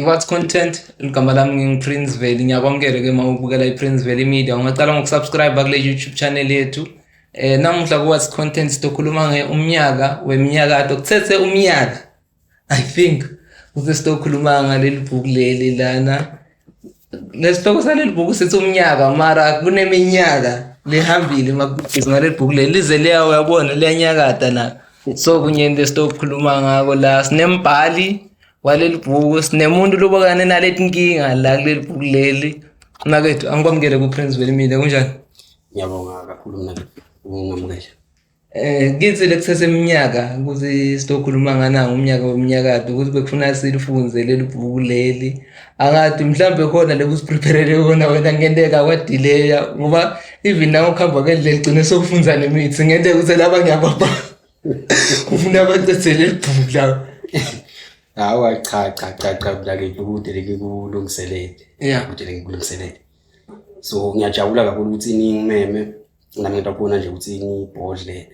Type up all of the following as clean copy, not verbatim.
What's content igama lami ngingu-Prince Veli. Ngiyakwamukela ke mawubukela i-Prince Veli Media. Ungacala ngokusubscribe kule YouTube channel yethu. Namuhla ku What's Content sizokhuluma umnyaka weminyakato. Kuthethe umnyaka. I think ukuthi sizokhuluma ngaleli bhuku leli lana. Lesitoko saleli bhuku sithi umnyaka mara kuneminyaka lehambile makubhizi ngaleli bhuku leli lize liyawo yabona liyanyakata na. So kunyende sizokhuluma ngako la sinembhali waleli bhuku sinemuntu lobokane naleti nkinga la kuleli bhuku leli. Nakethu angikwamukele ku Prince Veli Media kunjani? Ngiyabonga kakhulu mina ungamukela. Kithi lekuthethe iminyaka ukuthi sizokhuluma ngana umnyaka weminyakato ukuthi bekufuna silifunze leli bhuku leli. Angathi mhlambe khona lekusipreparele kona wena ngenteka kwadelay ngoba even nawo khamba ngendlela igcine sokufunza nemithi ngente ukuthi laba ngiyababa. Ufuna abathethele leli bhuku la. Hawa cha kulake ukuthi kulungiselele. Yeah. Ukuthi ngilungiselele. So ngiyajabula kakhulu ukuthi ningimeme nami ngiyabona nje ukuthi ngibhodle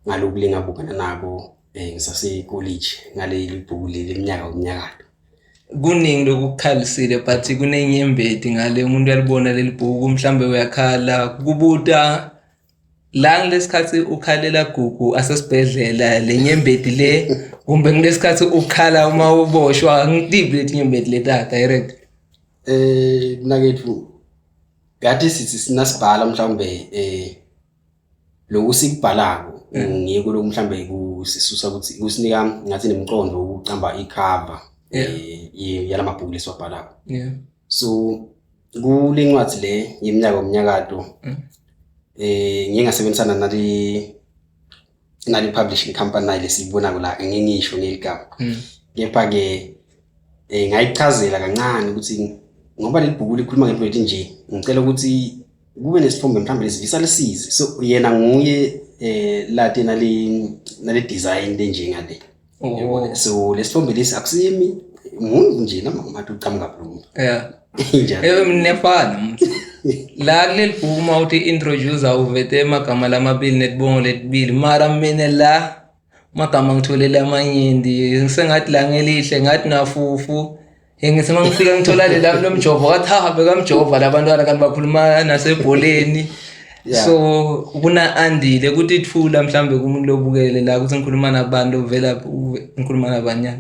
ngaloku lengabukana nako ngisase college ngaleli bhuku leli eminyaka weminyakato. Kuningi lokukhalisile but kunenyembeti ngale umuntu uyalibona leli bhuku mhlambe uyakhala kubuta la ngesikhathi ukhalela gugu asesibhedlela lenyembeti le kumbe ngesikhathi ukhala uma uboshwa ngidibile lenyembeti le direct. Nakethu ngathi sithi sinasibhala mhlawumbe lo usikubhalako ngiyiko lo mhlawumbe kusisusa ukuthi kusinika ngathi nemqondo ukucamba icover yalamabhuku lesiwabhalako. Yeah. So kulencwadi le yeminyaka weminyakato ngingasebenzisana nali publishing company lesibona la ngingisho ngeligama. Kepha ke ngayichazela kancane ukuthi ngoba leli bhuku likhuluma ngento nje ngicela ukuthi kube nesithombe mhlawumbe lesivisa lesize. So yena nguye late nale design lenje ngale. So lesithombe lesi akusimi umuntu nje namathi uqhamuka kakhulu. Yeah. Njalo. Mnefana. La kuleli bhuku mawuthi introducer uvete amagama lamabili netibongo letibili mara mina la magama ngitholele amanyindi ngisengathi la ngelihle ngathi nafufu ngithi mangifika ngithola lela lomjovo wathi ha bekamjova labantwana kanti bakhuluma nasebholeni. So kuna andile ukuthi ithula mhlambe kumuntu lobukele la ukuthi ngikhuluma nabantu vela ngikhuluma nabanyana.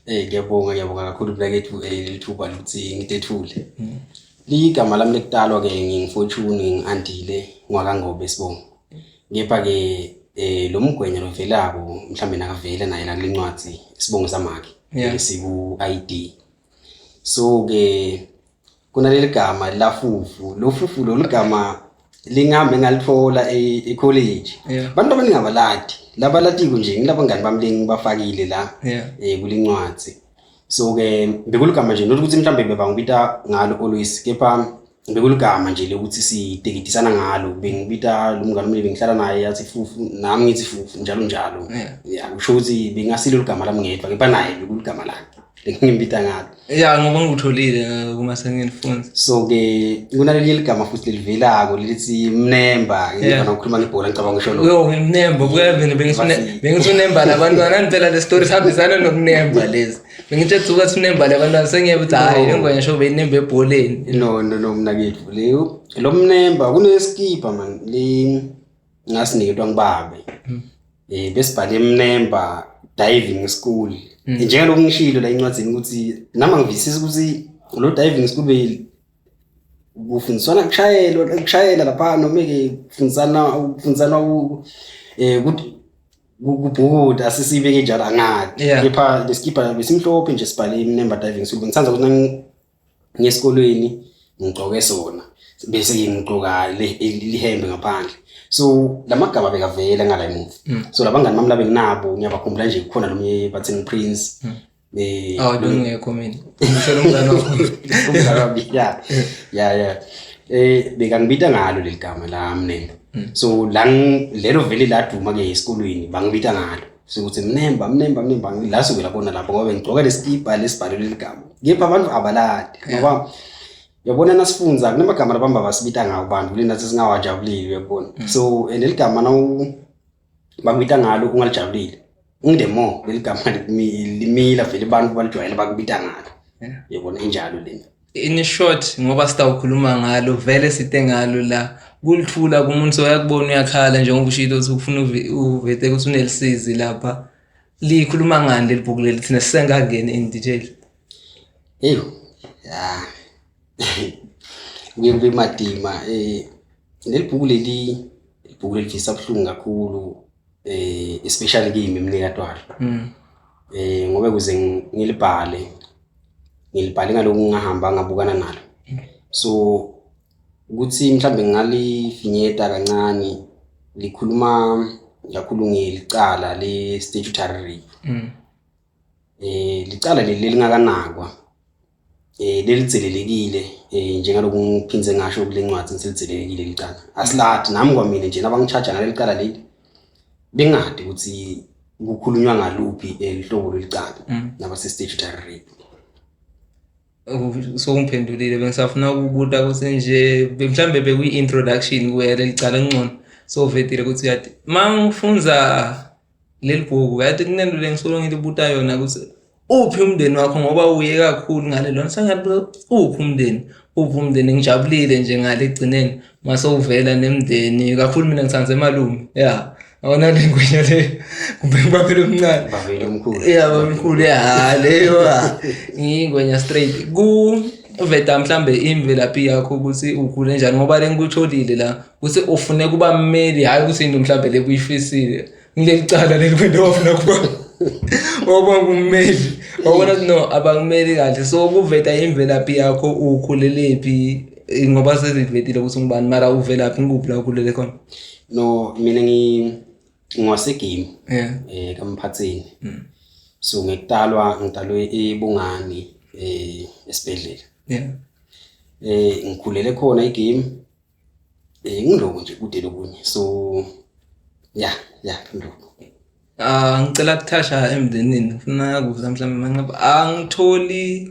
Ngiyabonga kakhulu blakethu lithuba ukuthi ngitethule. Ligama lami lekutalwa ke ngingifortune ngiandile ngwakangobe sibonga. Ngepha ke lo mgwenya lovelako mhlambe nakavela naye la kulencwadi sibongo samakhe siku ID. So ke kunaleli gama lafufu lo fufu lo ligama lingambe ngalithola e-college. Abantu abaningabaladi labalatiko nje ngilabangani bami lengibafakile la kulencwadi. So ke bekuligama nje nokuthi mhlambe bebangibita ngalo always kepha bekuligama nje lokuthi sitekidisana ngalo bengibita lo mngani wami bengihlala naye yathi fufu nami ngithi fufu njalo. Yeah usho ukuthi bengasilo ligama lami ngedwa kepha naye bekuligama lakhe ngingibita ngalo. Yeah ngoba ngutholile kuma senginifunza. So ke kunaleli ligama futhi livelako lithi mnemba ngifana ukukhuluma ngebhola ngicabanga ngisho lo. Yo mnemba kuyavena bengithi unemba labantwana ngempela le story sihambisana nokunemba lezi. Bengithi ukuthi unemba labantwana sengiyebuthi hayi engwenya sho beyinemba ebholeni. No mina kethu leyo lo mnemba kuneskipa man le ngasiniketwa ngibabe. Besibhale mnemba diving school. Njengalo ngishilo la incwadzini ukuthi nama ngivisisa ukuthi lo diving school kufundiswana kushayela lapha noma ke kufundisana ukuthi kubhuda asisibeke njalo angathi. Kepha leskipa besimhlophe nje sibhale mnemba diving school. Ngithanda ukuthi ngesikolweni ngigqoke sona bese ngigqoka lihembe ngaphandle. So lamagama bekavela ngala emuva. So labangani bami labenginabo ngiyabakhumbula nje kukhona lomnye bathini Prince. Ngekho mina. Ngisho lo mngani wakho. Yeah. Bekangibita ngalo leli gama la mnemba. So lelo vele laduma ke esikolweni bangibita ngalo. Sokuthi mnemba la sukela khona lapho ngoba ngigqoka lesikipa lesibhalo leli gama. Kepha abantu abaladi ngoba yabona nasifunza kunemagama labamba basibita ngawo bantu lena sesingawajabulile uyabona. So leligama nawu bangibita ngalo ungalijabulile ngidemo leligama limila vele abantu balijwayele bakubita ngalo yabona injalo lena. In short ngoba sitawukhuluma ngalo vele site ngalo la kulithula kumuntu oyakubona uyakhala njengoba ushilo ukuthi ufuna uvete ukuthi unelisizi lapha likhuluma ngani leli bhuku leli thina sisengangena in detail. Ya kube madima leli bhuku leli fisa buhlungu kakhulu especially kimi mnikatwala ngoba kuze ngilibhale ngaloku ngahamba ngabukana nalo so ukuthi mhlambe ngalifinyeta kancane likhuluma kakhulu ngelicala le statutory rape. Licala leli lingakanakwa lelitselelekile njengaloku ngiphinze ngasho kule ncwadi ngiselitselelekile licala asilati nami kwamina nje nabangichaja ngale licala leli bengade ukuthi kukhulunywa ngaluphi elihlobo lelicala nabase statutory rape. So ungiphendulile bengisafuna ukubuta ukuthi nje mhlambe bekuyi introduction kuya lelicala ngcono so vetile ukuthi yathi mangifunza leli bhuku yathi kunento lengisolo ngilibuta yona ukuthi uphi umndeni wakho ngoba uye kakhulu ngale lona sangathi uphi umndeni ngijabulile nje ngale egcineni mase uvela nemndeni kakhulu mina ngithanze emalume awona lengwenya le kumbe baphela omncane bavele omkhulu bamkhulu leyo ngingwenya straight ku veta mhlambe imvelaphi yakho ukuthi ukhule njani ngoba lengikutholile la ukuthi ufune kuba mmeli hayi ukuthi into mhlambe lekuyifisile ngilecala leli kwento wafuna kuba ngoba ngummeli wabona no abangimeli kahle so kuveta imvelaphi yakho ukhulelephi ngoba sezivetile ukuthi ngubani mara uvelaphi ngikuphi la ukhulele khona. No mina ngwasegame kaMphatheni so ngitalwe eBongani esibhedlela ngikhulele khona igame ngiloko nje kude lokunye so ngiloko. Ngicela kuthasha emndenini ufuna kuza mhlambe angitholi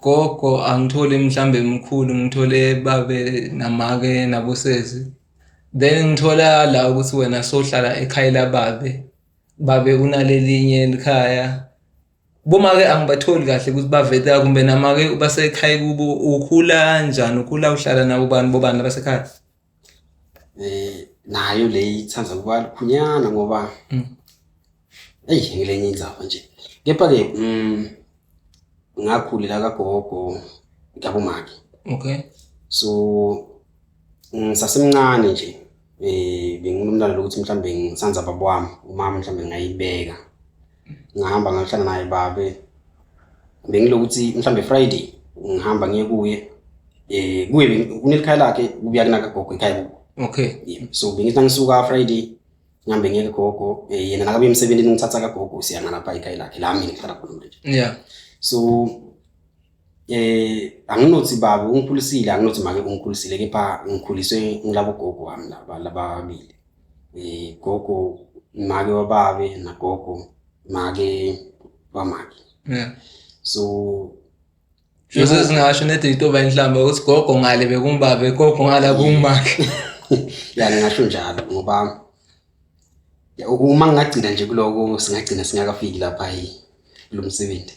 gogo angitholi mhlambe mkhulu ngithole babe namake nabosezi then ngithola la ukuthi wena sohlala ekhaya lababe unalelinye ekhaya bomake angibatholi kahle ukuthi baveta kumbe namake basekhaya kubo ukhula kanjani ukhula uhlala nabo bobani basekhaya. Nayo le ithanza kuba lukhunyana ngoba ngilenye indzaba nje kepha ke ngakhulela kagogo ngabomake. Okay. So ngisasemncane nje benginomntana lokuthi mhlambe ngisanza baba wami umama mhlambe ngayibeka ngihamba ngahlala naye babe bengilokuthi mhlambe Friday ngihamba ngiye kuye kunelikhaya lakhe kubuya kunaka gogo ekhaya. Okay. So bengithi ngisuka Friday ngihambe ngiye gogo yena nakabe emsebenzini ngithatha kagogo siyana lapha ekhaya lakhe la mina ngihlala khona manje. So anginothi baba ungikhulisile anginothi make ungikhulisile kepha ngikhuliswe ngilabo gogo wami lababili gogo make wababe nagogo make wamake. So Jose singasho nethi itoba inhlamba ukuthi gogo ngale bekumbabe gogo ngala kumake. Ngingasho njalo ngoba uma ngagcina nje kuloko singagcina singakafiki lapha kulomsebenzi.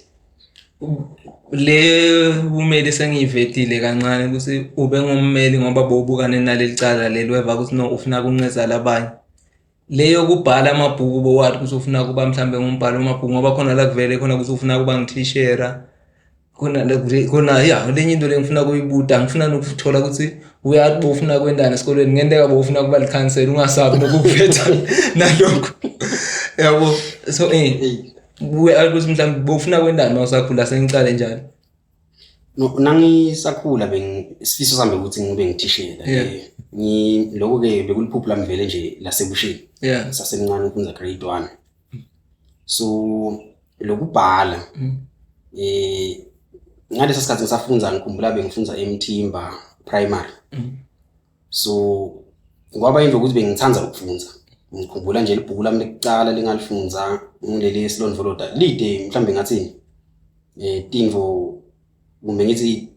Le umeli sengivetile kancane ukuthi ube ngummeli ngoba bobukane naleli cala leli weva ukuthi no ufuna kunqeza labanye leyo kubhala amabhuku bowathi ukuthi ufuna kuba mhlambe ngumbhalo amabhuku ngoba khona la kuvele khona ukuthi ufuna kuba ngithishera khona lenye into lengifuna kuyibuda ngifuna nokuthola ukuthi uyathi bofuna kwendana esikolweni ngendeka bofuna kuba likhansela ungasabi nokuvetha nalokho yabo so ukuthi mhlambe bofuna kwendana mawusakhula sengicale njalo. No nangisakhula bengisifiso sami ukuthi ngibe ngithishela lokho ke bekuliphupho lami vele nje lasebusheni sasemncane ukufunda grade 1 so lokubhala ngalesa sikhathi ngisafunza ngikhumbula bengifunza eMthimba primary so ngoba into ukuthi bengithanza ukufunza ngikhumbula nje ibhuku lami lekucala lengalifunza ngileli Sloan Voloda lide mhlambe ngathi Tinvo kumbe ngithi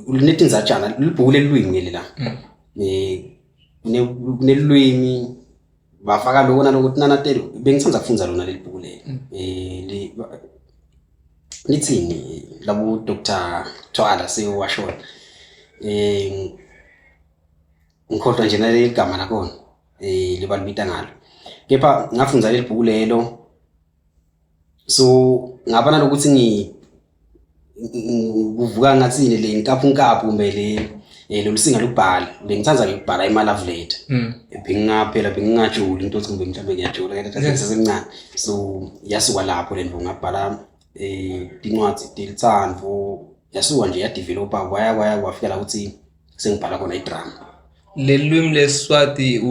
ulinetinzatshana libhuku lelwimi ngelela kunelwimi bafaka lona lokuthi nanatelo bengithanda kufunda lona leli bhuku leli lithini labo Dr. Twala sewashona ngikhohlwa nje naleli gama lakhona libalibita ngalo kepha ngafunda leli bhuku lelo so ngaba nalokuthi kuvuka ngathini le nkaphu kumbe le lolusinga lokubhala bengithanda ukubhala love letter bengingaphela bengingajuli into othi kumbe mhlawumbe ngiyajula kanti sasemncane so yasuka lapho le ndvo ngabhala incwadi delithando yasuka nje yadevelopa kwafika la ukuthi sengibhala khona idrama lelwimi leSwati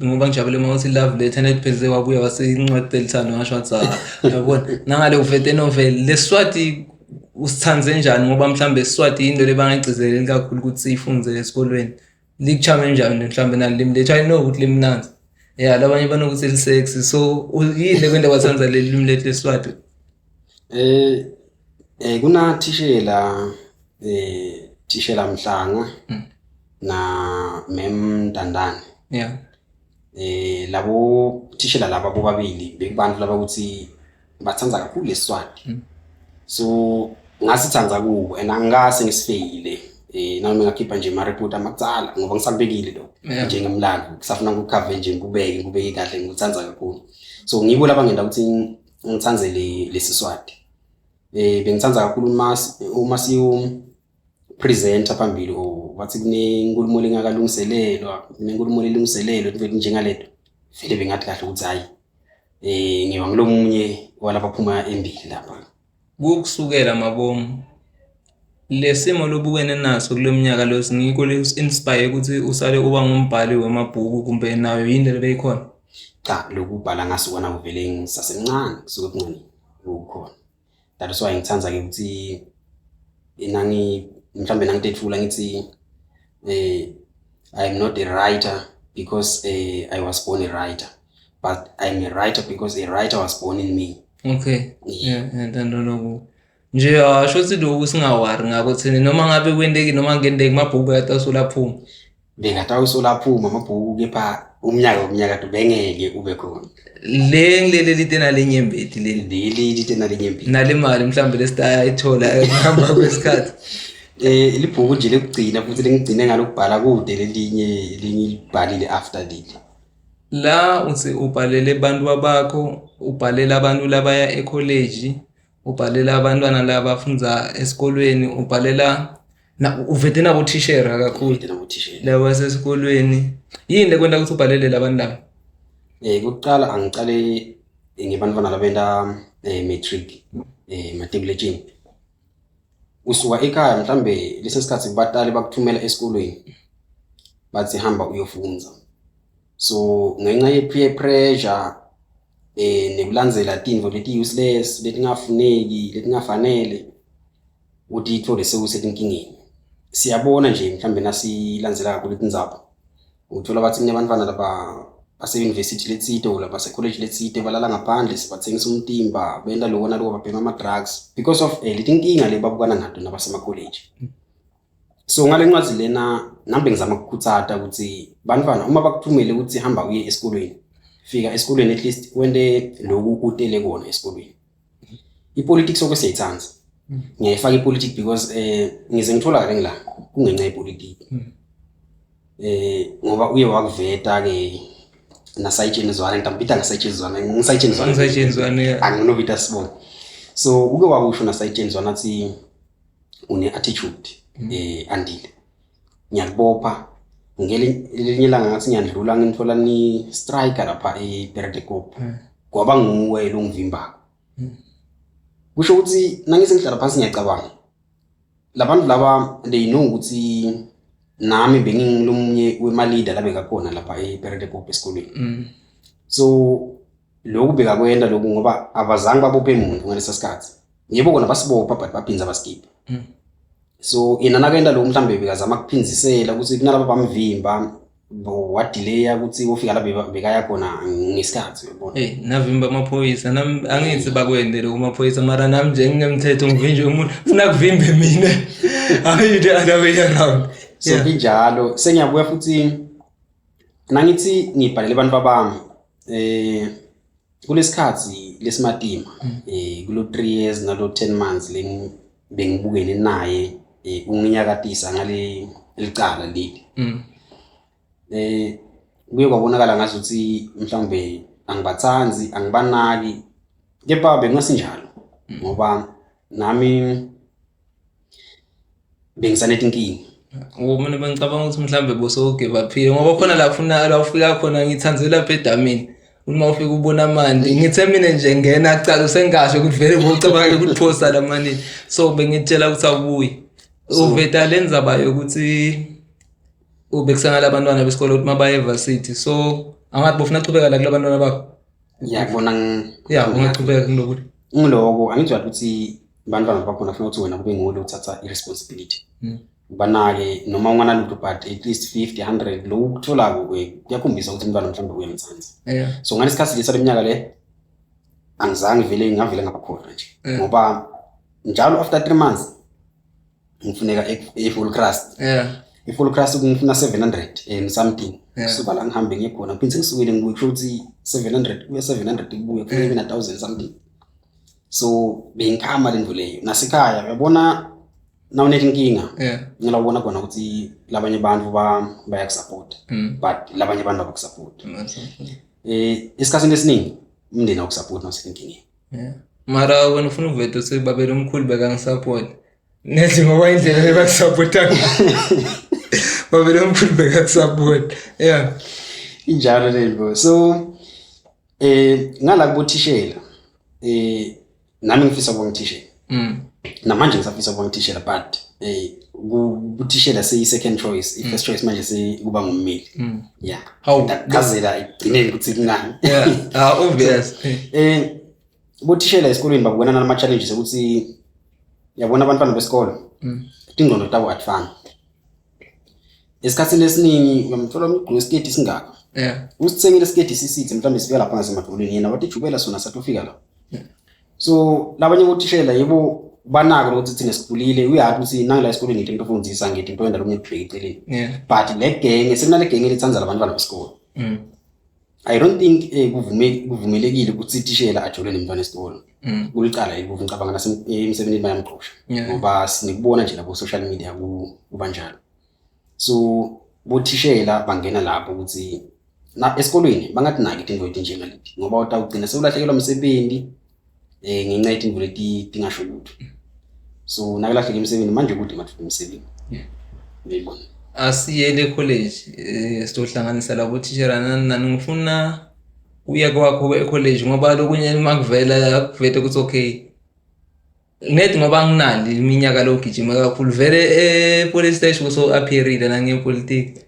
ngoba ngijabule mawuthi love letter netpheze wabuya waseyincwadi delithando ngasho wathi yabona nangale uvete novel leSwati usithanze njani ngoba mhlambe iSwati into lebangayigcizeleli kakhulu ukuthi ifunde esikolweni likuchame njani mhlambe nalimi lethu I know ukuthi limnanzi labanye banokuthi lisexy so yile kwenda kwathanza lelimi lethu leSwati kuna tishela Mhlanga na Mem Ntandane labo tishela laba bobabili bekubantu laba ukuthi bathanza kakhulu leSwati so ngasithanza kubo and angase ngisifeyile nami ngakhipha nje ama report amatsala ngoba ngisabekile lo njengemlando kusafuna ukukhave nje ngibeke kahle ngikuthanza kakhulu so ngibo laba ngenda ukuthi ngithanze leSiswati bengithanza kakhulu uma siyo presenter phambili wathi kunenkulumo lengakalungiselelwa kunenkulumo elungiselelwe mfethu njengaleto vele bengathi kahle ukuthi hayi ngiwa ngilomunye walapha phuma embili lapha kusukela mabomu lesimo lobukene naso kuleminyaka lo singiko inspire ukuthi usale uba ngumbhali wemabhuku kumbe nayo yini lebeyikhona cha lokubhala ngasuka na uvele ngisasemncane kusuka kuncane ukukhona that is why ngithanza ke ukuthi mhlambe nangitethula ngithi I am not a writer because I was born a writer but I am a writer because a writer was born in me. Okay ndandolo nje ashothi lokhu singawari ngakho thina noma ngabe kwendeki noma ngendeki mabhuku yatasula phuma bengatawusola phuma amabhuku kepha umnyaka bengeke ube khona leli litena lenyembeti leli litena lenyembeti nale mali mhlambe lesitaya ithola ngihamba kwesikhathi libhuku nje lekugcina futhi lengigcine ngalokubhala kude lelinye libhalile after leli la uthi ubhalele abantu bakho ubhalela abantu labaya ecollege ubhalela abantwana labafunda esikolweni ubhalela uvete nabo tishera kakhulu laba basesikolweni yini lekwenda ukuthi ubhalele labantu laba kuqala angiqale ngibantwana labenda matric matriculation usuka ekhaya mhlambe lesesikhathi batali bakuthumela esikolweni bathi hamba uyofunda so ngenxa ye peer pressure nekulandzela tinvo leti useless letingafuneki letingafanele uthi ithole sewusetinkingeni siyabona nje mhlambe nasilandzela kakhulu tindzaba uthola bathi kunabantwana laba base university letsite ola base college letsite balala ngaphandle sibathengisa umtimba benda lokona lokho babhema ama drugs because of letinkinga lebabukana nato nabasema college so ngalencwadi lena nambe ngizama ukukhuthata ukuthi bantwana uma bakuthumele ukuthi hamba uye esikolweni fika esikolweni at least wende lokhu utele kona esikolweni ipolitics okwesayithanza ngiyayifaka ipolitics because ngize ngithola kale ngila kungenxa yepolitics ngoba uye wakuveta ke nasayitshenzwana ngitambita ngasayitshenzwana ngisayitshenzwana anginovita sibona so uke wakusho nasayitshenzwana athi une attitude andile ngiyakubopha ngelinye ilanga ngathi ngiyadlula ngithola ni striker lapha ePeredekop ngoba nguwe lo ngivimba kusho ukuthi nangisengihlala phansi ngiyacabanga labantu laba they know ukuthi nami bengingilomunye wemalida labeka khona lapha ePeredekop esikolweni so lokhu beka kwenda lokhu ngoba abazange babophe umuntu ngalesa sikhathi yebo kona basibopha but baphinza baskipa so inana kwenda lo mhlambe bekazama kuphinzisela ukuthi kunalabo bamvimba wadelaya ukuthi ufika la bekaya khona ngesikhathi uyabona navimba amaphoyisa angithi bakwendele kumaphoyisa mara nami nje ngingemthetho ngivinje umuntu ufuna kuvimbe mina ayi the other way around so kinjalo sengiyabuya futhi nangithi ngibhalele abantu babami kulesikhathi lesimatima kulo 3 years nalo 10 months bengibukene naye unginyakatisa ngale licala leli kuye kwabonakala ngazuthi mhlawumbe angibathanzi angibanaki kepha bengasinjalo ngoba nami bengisanethe inkingi mina bengicabanga ukuthi mhlawumbe bosogive up ngoba khona la ufika khona ngithanze lapha edamini uma ufika ubona amandi ngithe mina nje ngena acala usengasho ukuthi vele ngocabanga ukuthi phosa lamani so bengitshela ukuthi awubuyi uveta lenza bayo ukuthi ubekusangala abantwana besikole ukuthi mabaye evarsity so angathi bofuna uchubeka la kulabantwana bakho ngiyabona ungachubeka kunokuthi ngiloko angizwa ukuthi bantwana bakhona ufuna ukuthi wena kube nguwe uthatha irresponsibility banake noma unganalutho but at least 50 100 lo ukutholako kuyakhombisa ukuthi umntwana mhlawumbe uyamthanza so ngalesikhathi lesa leminyaka le angizange vele ngavele ngabakhona nje ngoba njalo after 3 months ngifuneka full crust i-full crust ngifuna 700 and something suka la ngihambe ngikhona phinde ngisukile ngikusho ukuthi 700 kuya 700 kubuye kuya 1000 something so bengikhama lento leyo nasekhaya uyabona nawunethe inkinga ngilabona khona ukuthi labanye abantu bayakusupport but labanye abantu abakusupport isikhathini esiningi umndeni awukusupport nawusenkingeni mara wena ufuna uvete ukuthi babele omkhulu bekangisupport nethi ngoba indlela lebakusupport babele omkhulu bekakusupport injalo lento so ngala kubothishela nami ngifisa ukuba ngithishela namanje ngisafisa ukuba ngithishela but kuthishela second choice i-first choice manje sekuba ngummeli ngazela igcineni ukuthi kungani obvious bothishela esikolweni babonana nama challenges ukuthi yabona abantwana besikole ingqondo tabo atfana esikhathini esiningi uyamthola umgqoke isiketi singaka usithengile isiketi sisithi mhlawumbe sifika lapha ngasemadolweni yena wathi jubela sona satufika la so labanye bothishela yebo banaka ukuthi thina sikhulile uyathi ukuthi nangila esikoleni ngithi into ofundisa ngithi into endala umnye eceleni but le genge sekunale genge lithanza labantwana besikole I don't think kuvumelekile ukuthi itishela ajole nemntwana esikole kulicala ibuvu ngicabanga nasemsebenzini bayamqosha ngoba sinikubona nje lapho social media kuba njalo so bothishela bangena lapho ukuthi na esikolweni bangathi naki into njengalithi ngoba utawugcina sewulahlekelwa umsebenzi ngenxa yezinto leti tingasho lutho so nakulahleka umsebenzi manje kude mathuba umsebenzi ngiyibona asiyele college sitohlanganisa labo teacher nani ngifuna uya kwakho e-college ngoba lokunye makuvela kuvete ukuthi okay net ngoba nginali iminyaka logijima kakhulu vele police station so appearile na ngepolitics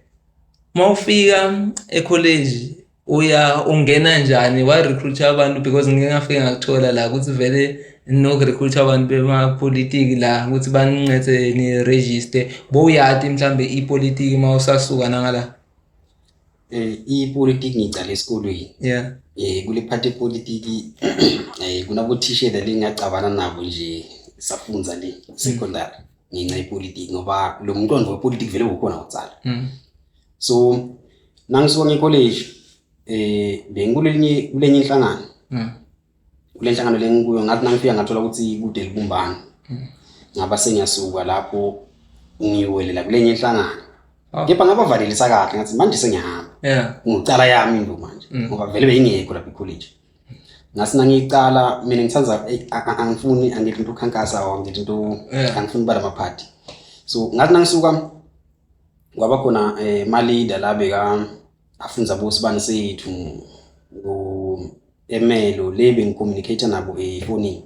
mawufika e-college ungena njani wa recruit abantu because ngeke ngafike ngakuthola la ukuthi vele no recruit abantu bemapolitiki la ukuthi baninqethe ni register boyathi mhlambe ipolitiki mawusasuka nangala ipolitiki ngicala esikolweni kule part epolitiki kunabothishela lengacabana nabo nje safunza le secondary ngenxa yepolitiki ngoba lo mntwana wepolitiki vele ukhona utsala so nangisuka ngecollege bengulenye inhlangano kule nhlangano lengikuyo ngathi nangifika ngathola ukuthi kude libumbano ngaba sengiyasuka lapho ngiyowelela kulenye inhlangano kepha ngabavalelisa kahle ngathi manje sengiyahamba ngicala yami into manje ngoba vele beyingekho lapha ecollege ngasina ngicala mina ngithanza angifuni angithi into ukhankasa ngithi into angifuni bala maphathi so ngathi nangisuka kwaba khona ma leader la beka afunza bosibani sethu emelo lebe ngicommunicate nabo efonini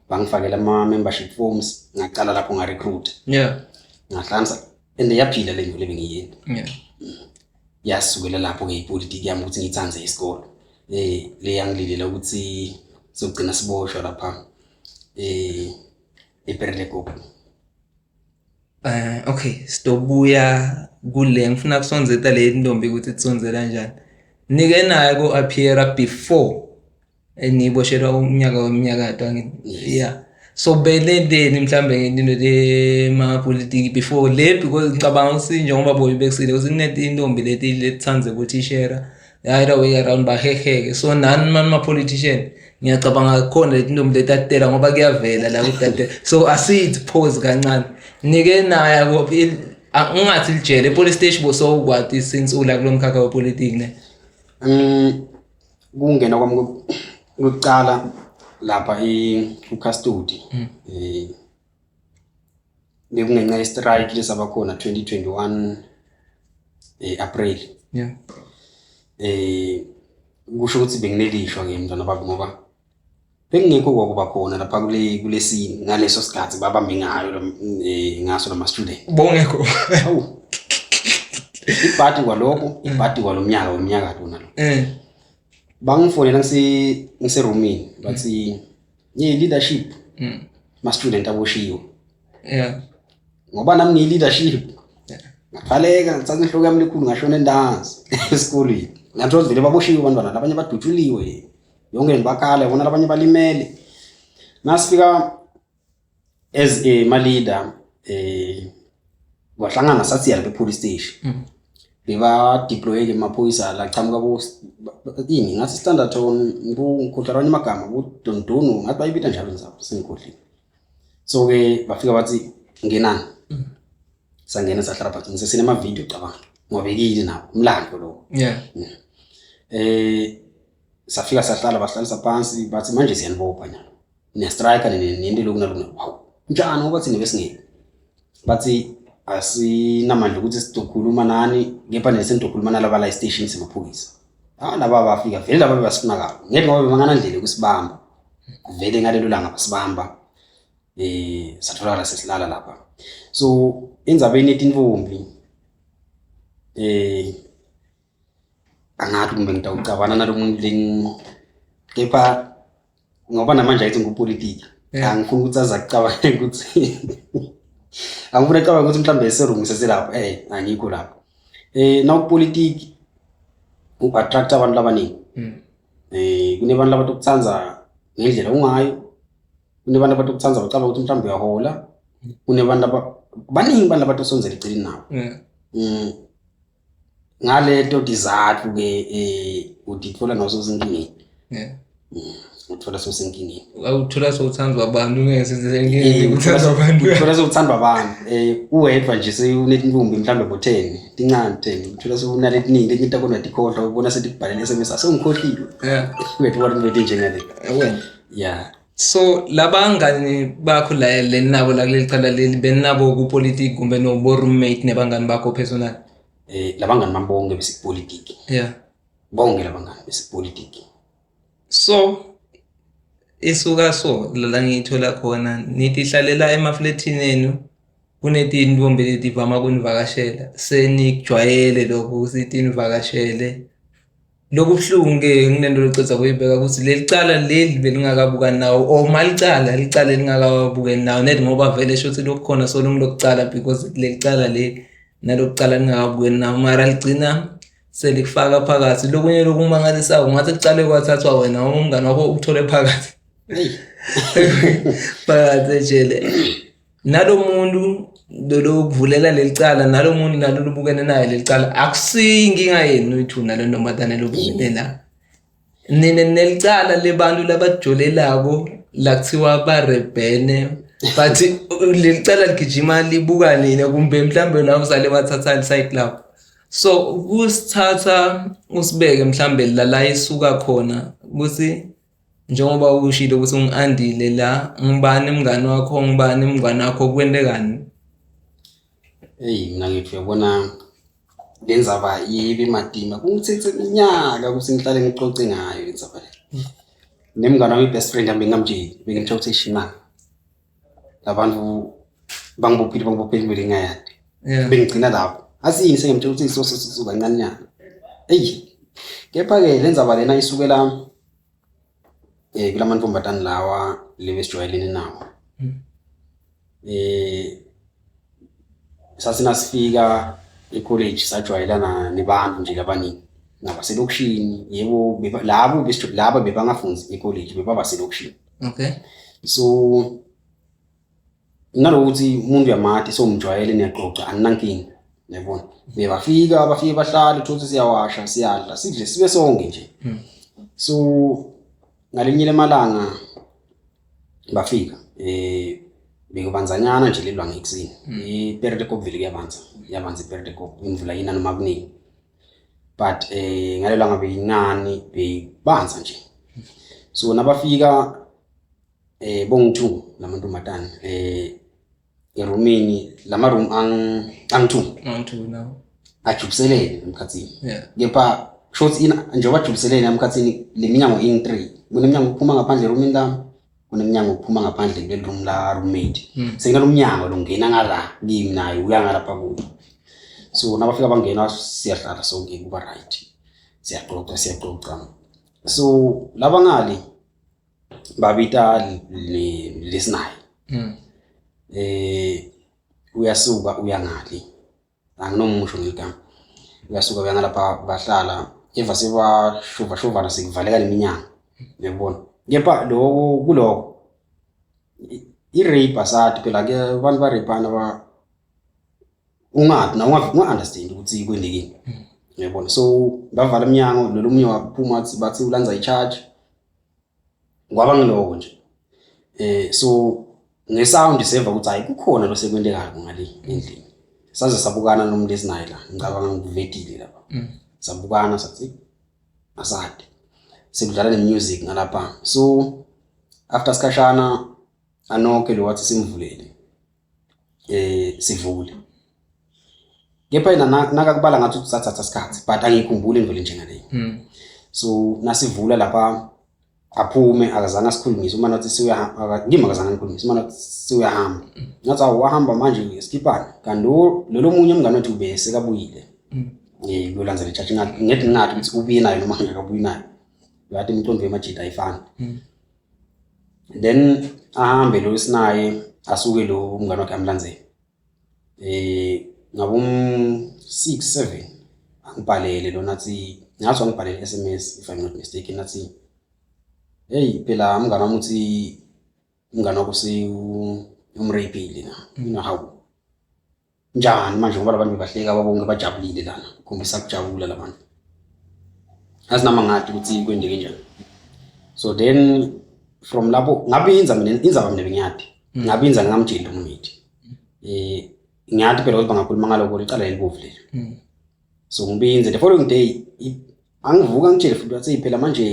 bangifakela ama membership forms ngaqala lapho nga recruit ngahlanza and yaphila le ndlela bengiyenza yasukela lapho ke ipolitiki yami ukuthi ngithanze isikole le yangililela ukuthi sogcina siboshwa lapha ePerlekop okay sitobuya kule ngifuna kusonzeta le ntombi ukuthi tsonzela kanjani nike naye ko appear before eniboshelwa umnyaka ngini so belendeni mhlambe nginto le ma politiki before le because ngicabanga ukuthi njengoba boyi bekusile ukuthi net intombi leti lethanze ukuthi ishare either way around baheheke. So nani man ma-politician ngiyacabanga khona leti ntombi letatela ngoba kuyavela la kutatela. So asithi pause kancane nike naya ungathi lijele epolice station bosokwati since ula kulo mkhakha wepolitiki ne. Kungena kwami kuqala lapha ku-custody bekungenxa ye-strike lesaba khona 2021 April. Yeah. Kusho ukuthi benginelishwa ke mntwana baba ngoba bengingekho kwakuba khona lapha kule scene ngaleso sikhathi babambe ngayo ngaso lama student. Bongekho. Hawu. Ibhadi kwaloko, ibhadi kwalomnyaka nalo. Bangifonela ngise roomini bathi ye leadership ma student aboshiwe. Yeah. Ngoba nami ngi leadership. Ngaphaleka ngithatha inhloko yami lekhulu ngashona endansi esikoleni. Ngathola vele baboshiwe abantwana labanye badutshuliwe. Yonke ngibakhala bona labanye balimele. Nasifika as a ma leader wahlangana sathi yala police station. Beba deploy ke maphoyisa la chamuka bo ini ngasi standard on ngikhohlwa amagama ku Dondonu ngathi bayibita njalo nzapho sengikhohlile. So ke bafika bathi ngenani. Sangena sahlala phansi ngisesine ama video cabanga ngobekile nawo umlando lo. Yeah. Safika sahlala bahlalisa phansi bathi manje siyanibopha nyalo. Ne striker nento lokunalo. Wow. Njani ngoba thina besingeke. Bathi asinamandla ukuthi sizokhuluma nani kepha nesinokhuluma nalaba la station semaphoyisa. Laba bafika vele laba basifuna kabi. Ngeke ngoba bengana ndlela kusibamba. Vele ngalelo langa basibamba. Sathola sesilala lapha. So indzabeni yetinvombi angathi kumbe ngitawucabana nalomuntu kepha ngoba namanje ayithi ngupolitiki angifuni ukuthi azakucabana ukuthi angifuna ecabanga ukuthi mhlambe eserungise lapha angikho lapha na upolitiki attract abantu abaningi kunebantu abatokutsanza ngendlela ungayo kunebantu abatokutsanza bacabanga ukuthi mhlambe uyahola kunebantu baningi abantu abatosonzela icilini nawo ngaleto dizathu ke udithola nosozinkingeni uthola sosenkingeni awuthola sowuthandwa abantu ngesenkingeni ukuthandwa abantu uthola sowuthandwa abantu uwedwa nje sewunetintombi mhlambe bo10 tincane 10 uthola sewunaletiningi letinto akona dikhohlwa ubona setikubhalele SMS asengikhohlile wethu wathi nje njengale yeah. So labangani bakho la lenabo la kuleli cala leli benabo ku politics kumbe no bo roommate nebangani bakho personal labangani mambonge besipolitiki bonke labangani besipolitiki. So isuka so la ngithola khona nithi ihlalela emafletini enu kunetintombi letivama kunivakashela senikujwayele lokho sithi nivakashele lokubhlungu ke nginento lecetsa kuyibeka ukuthi leli cala leli belingakabuka nawo o malicala licala lingakabuke nawo net ngoba vele shothi lokukhona solo ngilokucala because leli cala le nalokucala lingakabuke nawo mara ligcina selikufaka phakathi lokunye lokumangalisayo ngathi kucale kwathathwa wena umngane wakho ukuthole phakathi phakathi ejele nalo muntu lo kuvulela lelicala nalo muntu nalo lubukene naye lelicala akusinginga yenu ithuna le ntombazane lokuvulela nene nelicala lebantu labajolelako la kuthiwa barebene but lelicala ligijima libuka nina kumbe mhlambe nawo usale bathatha lisayike lapho. So kusithatha usibeke mhlambe la isuka khona ukuthi njengoba ushilo ukuthi ungiandile la ngibani umngane wakho ngibani umngane wakho kwendekani. Mina ngithi uyabona lenzaba yibi madima kungithethe iminyaka ukuthi ngihlale ngixoxe ngayo lenzaba le. Nemngane wami best friend ami ngamtshela bengimtshela ukuthi shima labantu bangibophile impilo engayade. Bengigcina lapho asini sengimtshela ukuthi isoso kancane nyana. Kepha ke lenzaba lena isukela kulamantombazane lawa lebesijwayelene nawo. Sasinasifika ecollege sajwayelana nebantu nje labaningi nabaselokishini yebo labo bebangafunzi ecollege bebabaselokishini. Okay. So nalokuthi umuntu yamati so umjwayele neyaxoxa aninankingi yabona befika bahlala uthothi siyawasha siyadla sidle sibe sonke nje so ngalinye lemalanga bafika bekubanzanyana nje lelwa ngekusini iPeretekop vele yabanza iPeretekop imvula yina noma kuningi but ngalelwa ngabe inani bebanza nje so nabafika bongu-2 lamantombazane erumini lama room angu-2 now ajubiselene emkhathini kepha shots njengoba ajubiselene emkhathini leminyango in3 kuneminyango uphuma ngaphandle erumini lami kuneminyango uphuma ngaphandle kuleli room la roommate sekunalomnyango longena ngala kimi naye uya ngalapha kuyo so nabafika bangena siyahlala sonke kuba right siyaxoxa so laba ngali babita lesinayi uyasuka uyangali anginomusho ngigama uyasuka uyangalapha bahlala eva seba shuva sikuvaleka leminyango uyabona kepha lokho kuloko i-rape asathi phela ke abantu ba rapana ba ungathi na unga-understand ukuthi kwendekeni uyabona so bavala iminyango lo munye waphuma bathi ulanza i-charge kwaba ngiloko nje so ngesound seva ukuthi hayi kukhona lo sekwendekayo ngale endlini saze sabukana nomuntu esinayi la ngicabanga ngikuvedile lapha sabukana sathi asade sekudlala nemusic ngalapha so after skashana anoke lo wathi simvulele sivule kepha yena nakakubala ngathi utsathatha isikhathi but angikhumbuli indlela njengale so nasivula lapha aphume akazange asikhulumise uma nathi siyahamba ngima akazange ngikhulumise uma nathi siyahamba ngathi awahamba manje ngesikipani kanti lo munye umngane wathi ube sekabuyile uyolanza le charge ngithi ukuthi ubuye nayo noma ngakabuyi nayo yathi imicondvo yemajida ayifani then ahambe lo sinaye asuke lo umngane wakhe amlanzele ngabum 6-7 angibhalele lo nathi ngathi angibhalele SMS if I'm not mistaken nathi hey phela umngane wami uthi umngane wakho umrapile na hawu njani manje ngoba abantu bebahleka babonke bajabulile lana khombisa kujabula labantu asinama ngathi ukuthi kwendeke njani so then from lapho ngabinza mina inzaba mina bengiyathi ngabinza ngamtshela umuntu ngiyathi phela ukuthi bangakhuluma ngaloko liqala elibovu lelo so ngibinze the following day angivuka ngitshele futhi wathi phela manje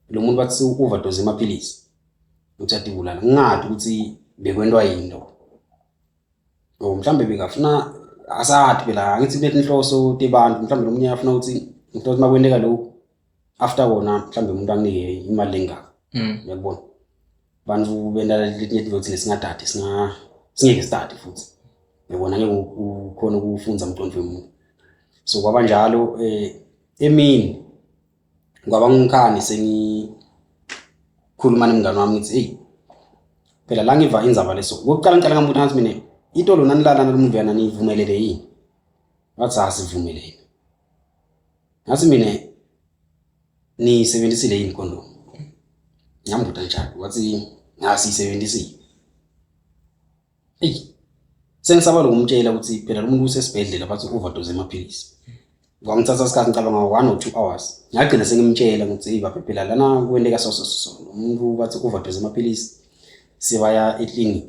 lo muntu bathi overdose amaphilisi uthi bulala ngingathi ukuthi bekwendwa yinto mhlambe bekafuna asathi phela angithi bethi inhloso tebantu mhlambe lo munye afuna ukuthi inhloso makwendeka lokho after kona mhlambe umuntu anginike imali lengaka uyabona bantu benda lithi ukuthi singadadi singeke start futhi uyabona ngeke ukhona ukufunza umntwana wemuntu so kwaba njalo emini kwaba ngikhani sengikhuluma nomngane wami ngithi hey phela la ngiva inzaba leso ngokuqala ngicela ngambuza ngathi mina itolo nanilala nalomuntu yana nivumelele yini wathi asivumelene ngathi mina nisebenzisile yini condom ngambuza njalo wathi asisebenzisile hey sengisaba lo ngumtshela ukuthi phela lo muntu usesibhedlela bathi overdose amaphilisi ngangithatha isikhathi ngicabanga 1 or 2 hours ngagcina sengimtshela ukuthi hey baba phela lana kwendeka so umuntu bathi overdose amaphilisi sibaya eclinic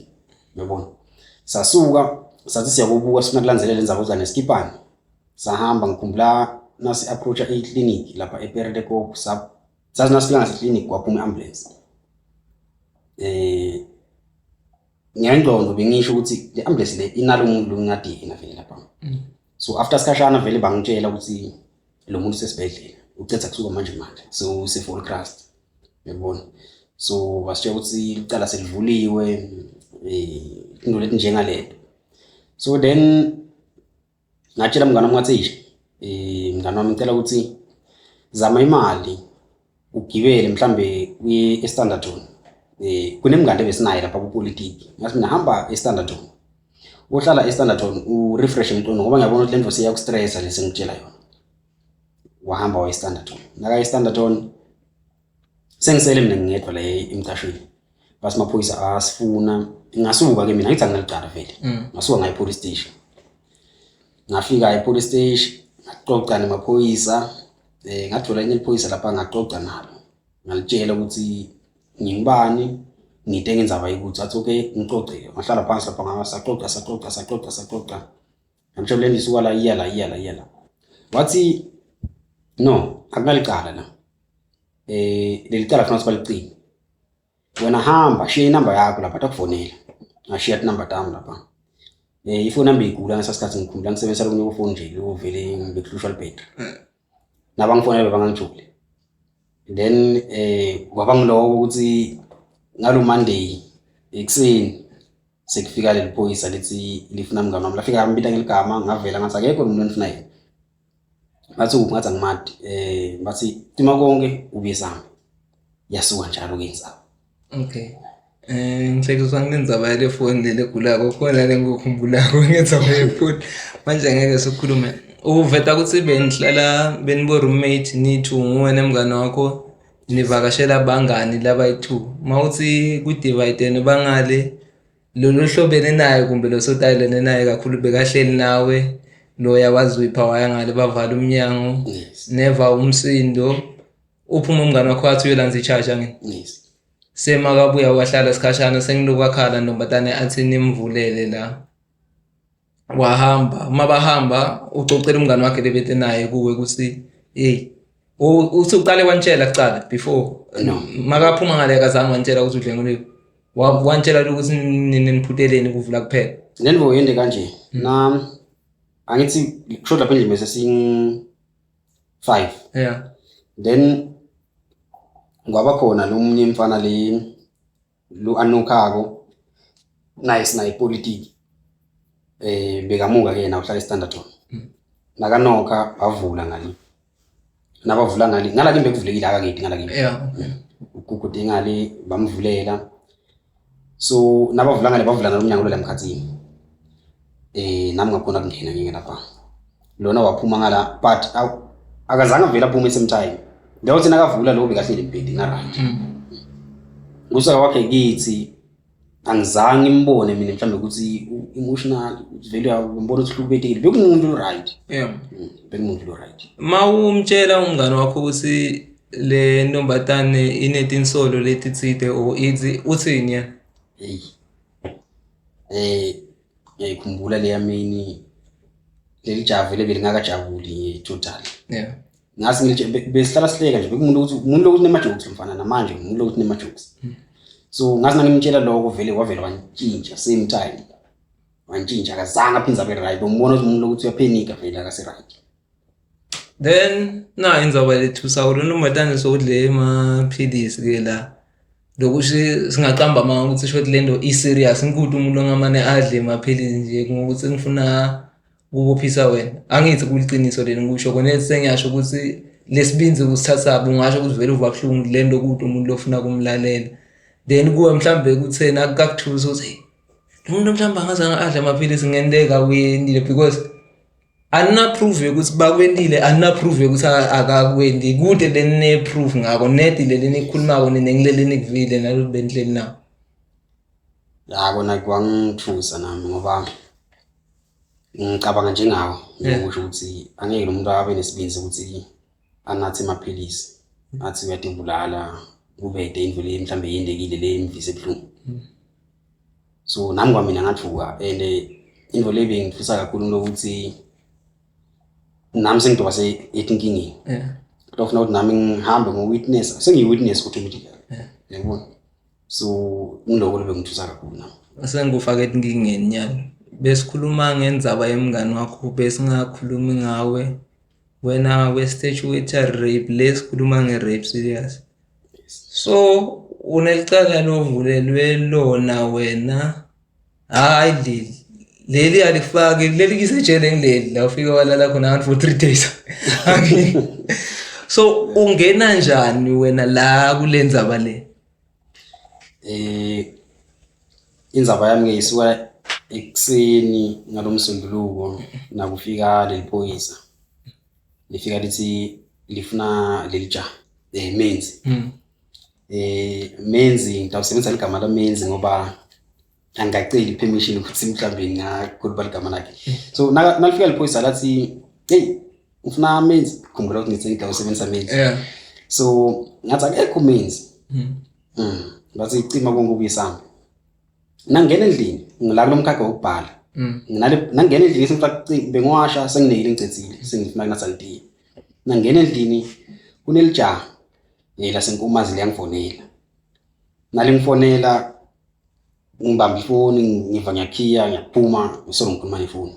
uyabona sasuka sathi siyakubuka sifuna kulandzelela inzaba uzane skipani sahamba ngikhumbula nasi approach eclinic lapha ePeretekop sathi nasifika ngaseclinic kwaphuma ambulance ngiyangqondo bengisho ukuthi le ambulance le inalo umuntu ngingadi vele lapha so after skashana vele bangitshela ukuthi lo muntu sesibhedlela ucetha kusuka manje so se full crust uyabona so basitshela ukuthi licala selivuliwe into lethi njengaleto so then ngatshela mngane wami ngathi mngane wami ngicela ukuthi zama imali ugibele mhlambe uye eStandard John kunemngane besinayo lapha kupolitiki ngathi mina hamba eStandard John uhlala eStandard John urefresh umntwana ngoba ngiyabona ukuthi lento siya kustressa lesengitshela yona wahamba wa eStandard John naka eStandard John sengisele mina ngedwa la emcashweni basi maphoyisa asifuna ngasuka ke mina ngithi angilicala vele ngasuka ngayi police station ngafika e-police station ngaxoxa namaphoyisa ngathola enye iphoyisa lapha ngaxoxa nalo ngalitshela ukuthi ngingubani ngitenge indzaba ukuthi athi okay ngixoxe ngahlala phansi lapha saxoxa ngisho le ndisuka la iyala wathi no akunalicala la leli cala kufanele sibalicini wena hamba shiya inamba yakho lapha atakufonela ngashiya inamba tami lapha ifoni nami igula ngesasikhathi ngikhumbula ngisebenzisa kunye ufoni nje uvele ngibekuhlushwa libhetri nabangifonela bangangijule then kwabangiloko ukuthi ngalo Monday ekseni sekufika leli phoyisa lithi lifuna mngani wami lafika ngambita ngeligama ngavela ngathi akekho umuntu engifuna yena bathi ngathi angimadi bathi tima konke ubuyisana yasuka njalo kenza okay ngihlekisa ngendzaba yale phone lele gulako khona lengikhumbulako ngendzaba yephone manje ngeke sikhulume uveta ukuthi benihlala benibo roommate nithi nguwena mngani wakho nivakashela bangani labayi2 mawuthi ku divide bangale lolu hlobene naye kumbe lo sotayilene naye kakhulu bekahleli nawe lo yawazipha waya ngale bavala umnyango neva umsindo uphuma umngani wakho wathi uyolanza icharge ngini sema kabuya wahlala sikhashana sengilokakhala ntombatane athi nimvulele la wahamba mabahamba ucocela umngani wakhe lebete naye kuwe ukuthi hey uthi uqale wantshela kucala before no makaphuma ngale kazange wantshela ukuthi udlengule wantshela ukuthi niniphuteleni kuvula kuphela nenivo yende kanje na angithi kusho lapha nje bese sing 5 yeah then ngwaba khona lo munye mfana lo anokhako nice na ipolitiki bekamuka ke yena uhlala eStandard nakanokha bavula ngali nabavula ngali ngala kimbe kuvulekile akakithi ngala kimi yeah ukukude ngali bamvulela so nabavula ngale bavula nomnyango lo lamkhathini nami ngakhona kungena ngeke lapha lona waphuma ngala but akazange avela phuma sometime ndothi nakavula lo bekahleli impindi ngarayight usaka wakhe kithi angizange imbone mina mhlambe ukuthi emotional vele umbona ukuthi hlubekile bekumuntu right yeah bekumuntu lo right mawumtshela umngani wakho ukuthi le ntombatane inetinsolo letitsite o ithi uthini ya ngiyikhumbula le yamini leli javu lebeli ngakajabuli total yeah ngasi ngilitshe besihlala sihleka nje bekumuntu ukuthi umuntu lo kunema jokes mfana namanje umuntu lo kunema jokes so ngasi ngimtshela lokho vele wavela wantshintsha same time wantshintsha akazange aphinza be right umbona ukuthi umuntu lo ukuthi uyaphenika vele akase right then na indzaba lethu sawulo ntombatane sokudle emaphilisi ke la lokuthi singaqamba manje ukuthi short lendo i serious ngikuthi umuntu ongamane adle emaphilisi nje ngokuthi ngifuna ukubophisa wena angithi kuliqiniso leli ngisho kone sengiyasho ukuthi lesibinzi kusithatha ungasho ukuthi vele uvabuhlungu lento ukuthi umuntu lofuna kumlalela then kuwe mhlambe kuthena akakuthusa ukuthi umuntu mhlambe angazange adle amaphilisi ngendeka uyendile because anaprove ukuthi bakwendile anaprove ukuthi akakwendi kude lene proof ngako nedi leleni ikhulumako nenengileleni kuvile nalo benhleli nawo kona kwangithusa nami ngoba ngicabanga njengawo ngisho ukuthi angeke lo muntu abe nesibinzi ukuthi anathi amaphilisi athi uyadibulala kube idendvule mhlambe yendekile le imvise ebhlungu so nami kwamina ngathuka and into le bengithusa kakhulu ukuthi nami sengidoba ethinkingini kufuna ukuthi nami ngihambe ngowitness sengiyiwitness automatically yabona so ngiloko lo bengithusa kakhulu nami asengufaka enkingeni nyalo besikhuluma ngendzaba yemngani wakho besingakhulumi ngawe wena we-stage with rape lesikhuluma nge-rape serious so unelicala lovulelwe lona wena hayi leli alifaki leli kisejele ngileli la ufika walala khona for 3 days I mean so ungena njani wena la kulendzaba le indzaba yami ngiyisuka ekseni ngalomsunduluko nakufika leliphoyisa lifika lithi lifuna lelija menzi menzi ngitawusebenzisa igama la menzi ngoba angaceli permission ukuthi mhlambe ngakhuluma igama lakhe. So nalifika liphoyisa lathi hey ufuna amenzi khumbula ukuthi ngithe ngidla usebenzisa amenzi. So ngathi akekho amenzi. Bathi icima konke ubuyisamba. Nangena endlini ngila kulomkhakha wokubhala. Nangena endlini ngifuna bengwasha senginekile ngicethile sengifuna kunasantiye. Nangena endlini kunelijaha la senkumazi liyangifonela. Nalingifonela ngibamba ifoni ngiva ngiyakhiya ngiyaphuma ngisolo ngikhuluma nefoni.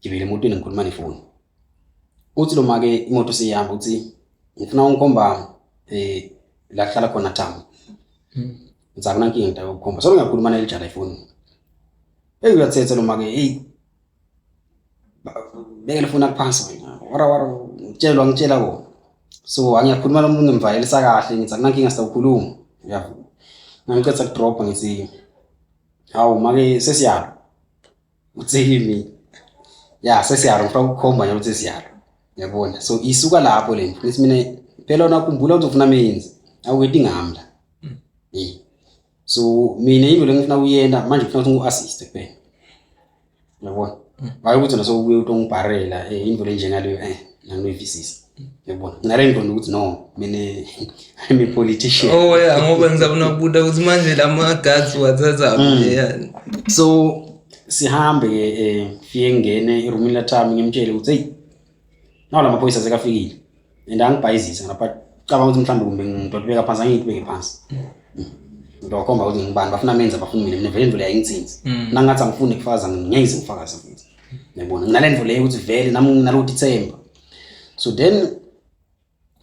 Ngibele emotweni ngikhuluma nefoni. Uthi lo make imoto seyihamba uthi ngifuna ungikhomba la kuhlala khona Thambo. Ngizakuna inkinga into yokukhomba. Solo ngiyakhuluma nelijaha ifoni. Uyathetha lo make hey beke ifoni akuphansi wara ngitshela kona. So angiyakhuluma nomuntu ngimvayelisa kahle ngithi akunankinga sitawukhuluma. Uyavuma. Ngicetha drop ngithi hawu make sesiyalo. Uthi yimi. Ya sesiyalo ngifuna ukukhomba nje ukuthi sesiyalo. Yabona. So isuka lapho le nto. Ngithi mina phela nakhumbula ukuthi ufuna amenzi. Awukethi ngamla. So mina into lengifuna uyena manje ngifuna ukuthi ngu-assist kuphela. Yabona. Hayi ukuthi naso ubuye utongibharela into le njengaleyo nginoyivisisa. Yabona. Ngare ngiqonda ukuthi no mina I'm a politician. Oh yeah ngoba ngizabona ukubuda ukuthi manje lama-guards wathatha yani. So sihambe fike ngene irumini laThami ngimtshele ukuthi hey nawo lamaphoyisa sekafikile. Angibhayizisa ngapha cabanga ukuthi mhlambe kumbe ngidodibeka phansi angiyibeke phansi. Ngizokhomba ukuthi ngibani bafuna amenza bafuna mina vele indlela yayingitsinzi. Nangathi angifuni kufaza ngiyengise ngifakaza futhi. Yabona nginalendvo leyo ukuthi vele nami nginalokuthi ithemba. So then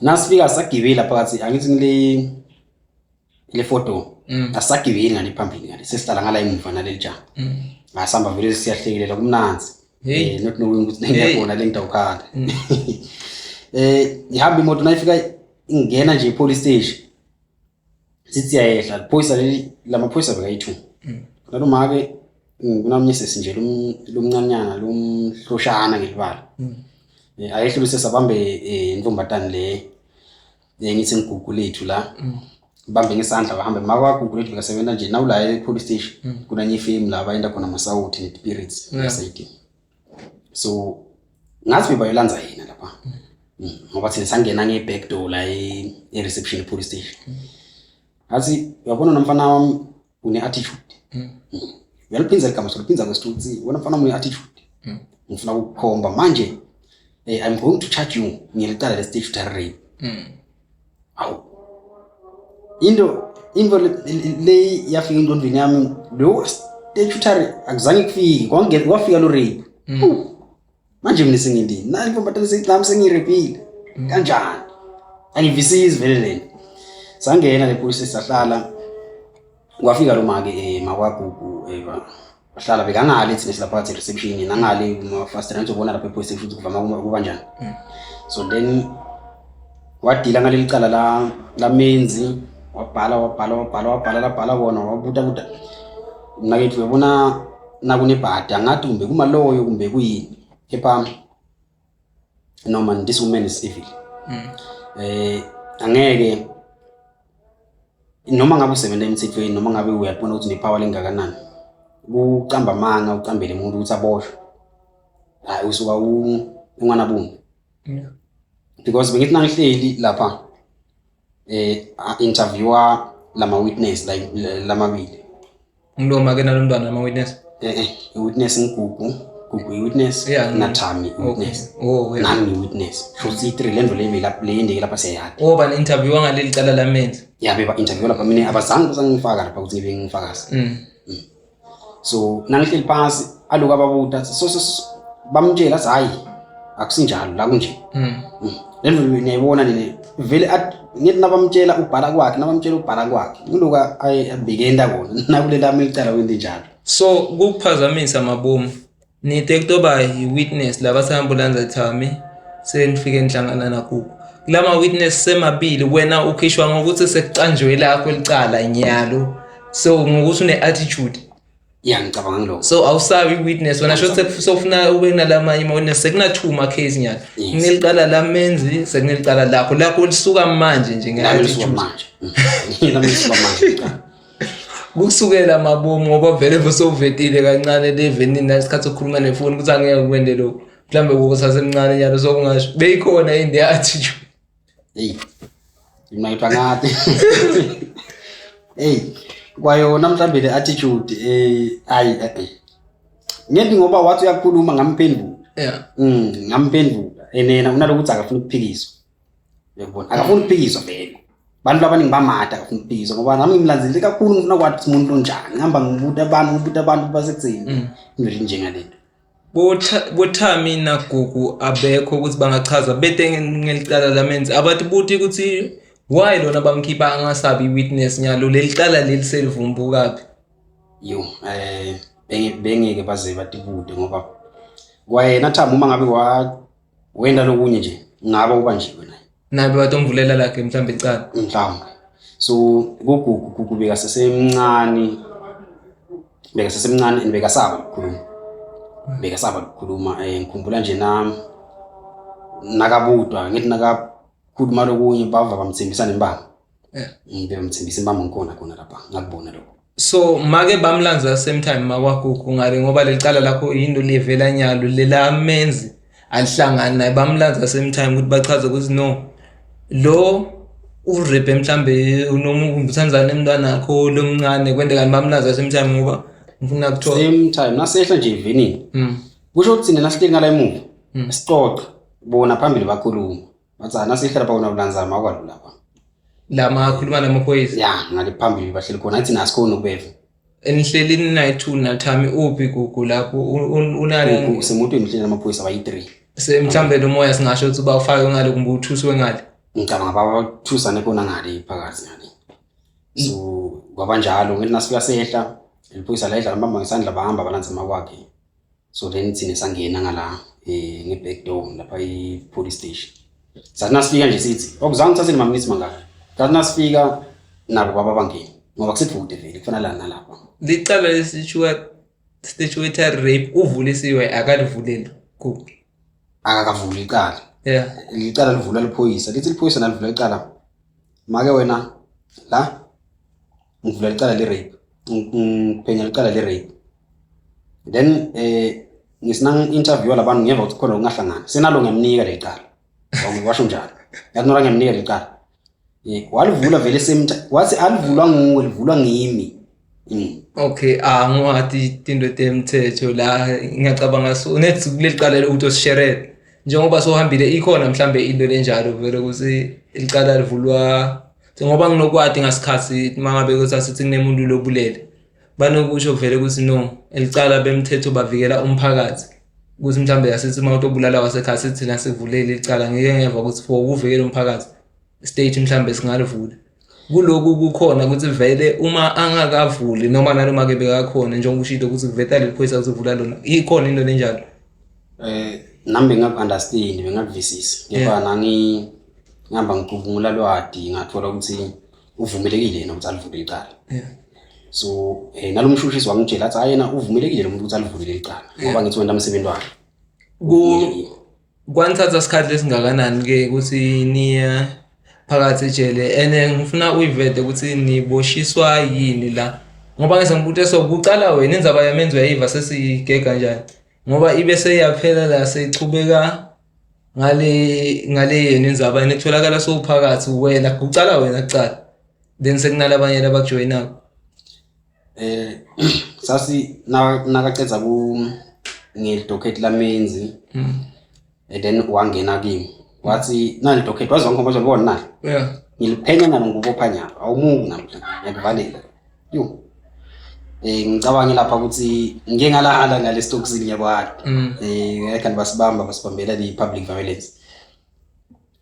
nasifika sagibela phakathi angithi ngile photo asagibeli ngale phambili ngale sesihlala ngala emuva naleli jaha. Ngasamba vele siyahlekelela kumnanzi. Not knowing ukuthi ngiyabona le nto awukhanda. Ihamba imoto nayifika ingena nje police station. Sithi yayehla phoyisa lamaphoyisa bekayi2. Lo make kunamnyesesi nje lomncanyana lomhloshana ngelibala. Ayehlule sesabambe imvumbatani le ngithi ngigugu lethu la. Bambe ngesandla bahambe makwagugu lethu bekasebenza nje nawula e-police station. Kunanye ifame la bayenda khona masawuthi ne-spirits esayidini. So ngathi bebayolanza yena lapha. Ngoba thina sangena nge-back door la e-reception police station. Athi uyabona nomfana wami une-attitude. Uyaliphinza igama soliphinza kwesithuthi wona mfana wami une-attitude. Ngifuna ukukhomba manje I'm going to charge you ngiyaliqala le statutory rape. Awu. Into le yafika endondweni yami lo statutory akuzange kufike kwafika lo rape. Manje mina sengindini na imfombatana sengilami sengirepile kanjani angivisisi vele lena sangena le police sahlala kwafika lo make makwagugu bahlala bekangale thina silapha reception nangale first rent ubona lapha police station kuvama kuba njani. So then wadila ngaleli cala la menzi wabhala bona wabuta nakethu uyabona nakunebhadi angathi kumbe kumaloyo kumbe kuyini kepha noma this woman is evil. Angeke noma ngabe usebenza emthethweni noma ngabe uyabona ukuthi nepower lengakanani ucamba manga ucambele umuntu ukuthi aboshwe hayi usuka ungana bungu. Because bengithi nangihleli lapha interviewer lama witness like lamabili ngiloma ke nalomntwana ama witness witness ngigugu witness na Thami witness nami witness so C3 lendo le indeke lapha seyade ba interview ngaleli cala lamenzi beba interview lapha mina abazange ngifaka lapha ukuthi ngibe ngifakazi. So nangihleli phansi aluka ababuta so bamtshela hayi akusinjalo la kunje. Lendo ngiyayibona nini vele ngithi nabamtshela ubhala kwakhe ngiluka ayibikenda kona nakulela amicala wende njalo. So kukuphazamisa mabomu nite kutoba yi-witness laba sambulanza Thami senifike enhlangana nakuko kulama witness semabili wena ukhishwa ngokuthi sekucanjwe lakho elicala nyalo so ngokuthi une-attitude ngicabanga ngiloko. So awusabi witness wena shothi sofuna ube nalama witness sekunatuma case nyalo nginelicala lamenzi sekunelicala lakho lisuka manje nje nge-attitude. kusukela mabomu ngoba vele bosowuvetile kancane levenini nasikhathi sokukhuluma nefoni ukuthi angeke ukwende lokho mhlambe ukusasemncane nyalo sokungasho beyikhona in the attitude mina ngitwa ngathi kwayona mhlambe le attitude ngethi ngoba wathi uyakhuluma ngamphendula ngamphendula enena unalokuthi akafuna ukuphikiswa uyabona akafuna ukuphikiswa vele bantu abaningi bamada akafuna ukuphikiswa ngoba nami ngimlandzele kakhulu ngifuna kwathi umuntu onjani ngihamba ngibuta abantu basekuthini into njengalento bothami nagugu abekho ukuthi bangachaza bete ngelicala lamenzi abathi buthi ukuthi why lona bamkhipha angasabi witness nyalo lelicala leliselivumbukapi bengeke baze batibude ngoba kwayena Thami uma ngabe wenda lokunye nje ngabe ubanjiwe nabe batomvulela lakhe mhlambe icala mhlawumbe so gugu beka sesemncane bekasaba ukukhuluma ngikhumbula nje nami nakabudwa ngithi nakakhuluma lokunye bava bamthembisa nembamba bamthembisa imbamba ngkhona lapha ngakubona lokho so make bamlanza same time makwagugu ngale ngoba lelicala lakho into levela nyalo lelamenzi alihlangana naye bamlanza same time ukuthi bachaze ukuthi no lo urebe mhlambe noma umbuthanzana emntwana akho lomncane kwendekani bamlanza same time ngoba ngifuna ukuthola same time nasehla nje evenini kusho ukuthi thina nasihleli ngala emuva sixoxa bona phambili bakhuluma bathi nasehla lapha kuna ulanzama akwalo lapha lama akhuluma namaphoyisa ngale phambili bahleli khona athi nasikhona ukubeva enihlelini nayi2 naThami uphi gugu lapho unale semotweni hleli namaphoyisa bayi3 mhlambe lo moya singasho ukuthi bawufake ngale kumbe uthuswe ngale ngicabanga bawathusane khona ngale phakathi ngale so kwabanjalo ngithi nasifika sehla iliphoyisa layidla bamba ngesandla bahamba balanzama kwakhe so then thina sangena ngala ngeback door lapha police station sathi nasifika nje sithi okuzange uthatheni maminithi mangaka kathi nasifika nabo baba bangena ngoba kusithude vele kufanele nalapha licala statutory rape uvulisiwe akalivuleli gugu akakavuli icala licala livula liphoyisa lithi liphoyisa nalivula icala make wena la ngivula icala le rape ngiphenya icala le rape then ngisinang interview labantu ngeva ukuthi khona ungahlangana senalo ngiyamnika le icala washo njalo yathi nora ngiyamnika le icala walivula vele same wathi alivulwa nguwe livulwa ngimi okay ngwathi into temthetho la ngiyacabanga so nethi kuleli cala ukuthi osisherele njengoba sohambile ikhona mhlambe into lenjalo vele ukuthi ilicala livulwa ngoba nginokwadi ngasikhathi mangabe kusasithi kunemuntu lobulele banokusho vele ukuthi no elicala bemthetho bavikela umphakathi ukuthi mhlambe asithi uma utobulala wasekhaya sithi nasivulele icala ngeke ngeva ukuthi for ukuvikela umphakathi state mhlambe singalivula kuloku kukhona ukuthi vele uma angakavuli noma naloma ke bekakhona njengoba ushilo ukuthi kuveta leliphoyisa ukuvula lona ikhona into lenjalo nami bengakunderstand bengakuvisisa ngoba ngihamba ngicubungula lwadi ngathola ukuthi uvumelekile yena ukuthi alivule icala so nalomshushisi wangitshela athi ayena uvumelekile lo muntu ukuthi alivule icala ngoba ngithi wena umsebenzi wakhe kwanithatha isikhathi lesingakanani ke ukuthi niya phakathi ejele ngifuna uyivede ukuthi niboshiswa yini la ngoba ngese ngibuthi sokucala wena indzaba yamenzi uyayiva sesigega kanjani ngoba ibe seyaphela la seyichubeka ngale yena indzaba netholakala sophakathi wena kucala wena kucala then sekunalabanye labakujoyina sasi nakacedza ngedocket lamenzi then wangena kimi wathi nali docket wazonke bazobona nali ngiliphenya nalo ngubophanya awumuku namhla ngiyakuvalela ngicabanga lapha ukuthi ngike ngalahala ngale stokesini yakwadi ngeke basibambela the public violence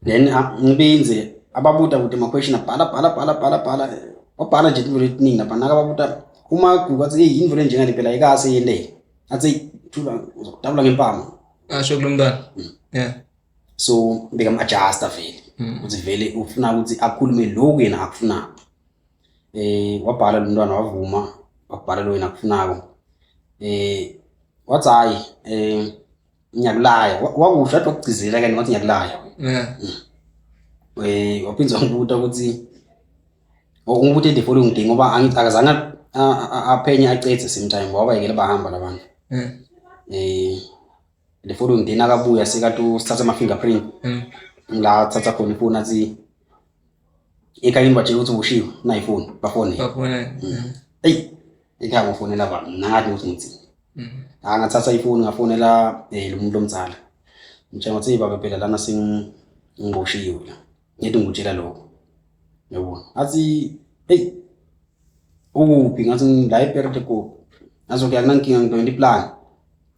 then ngibinze ababuta ukuthi ama question bhala wabhala nje into letiningi lapha nakababuta uma kuthi into njengale phela ikase yende athi thula uzokudabula ngempama asho kulomntwana so bekam adjusta vele ukuthi vele ufuna ukuthi akhulume lokho yena akufuna wabhala lo mntwana wavuma wakubhala lo yena akufunako wathi hayi ngiyakulaya wakusho athi wakugcizela kanti ngathi ngiyakulaya waphinza ngibuta ukuthi ngibuthe the following thing ngoba akazange aphenya acethe same time ngoba yeke bahamba labantu. Le following day nakabuya sekatu sithatha ama fingerprint. La thatha khona ifoni athi ekhayini batshela ukuthi ubushiwe na ifoni bafone. Hey ekhaya ngofonela abantu nangathi ukuthi angathatha ifoni ngafonela lo muntu omzala. Ngitshela ukuthi baba phela lana ngiboshiwe la. Ngithi ngikutshela lokho. Yabona. Athi hey uphi ngathi la iperete ko. Azokuya nankinga ngidonda iplan.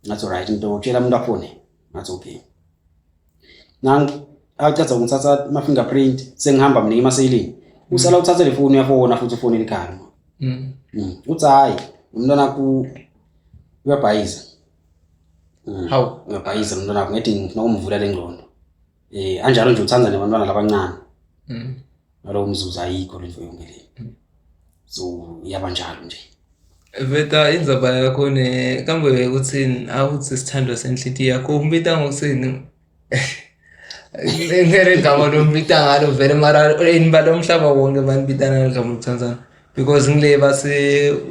Ngathi alright into utshela umuntu afone. Ngathi okay. Nang awuthatha ngithatha ama fingerprint sengihamba mina emaseyilini. Usala uthatha le phone uyafona futhi ufonela ikhaya. Uthi hayi umntwana ku uyabhayiza. How? Uyabhayiza umntwana wakho ngithi ngifuna ukumvula lengqondo. Anjalo nje uThanzania abantwana labancane. Nalo umzuzu ayikho lento yonke le. So iyabanjalo nje. Veta indzaba yakho kambe ukuthini awuthi sithandwa senhlitiyo yakho umbita ngokusini. Ngere igama lombita ngalo vele mara inibalo umhlaba wonke banibitana ngegama uThanzania because ngileba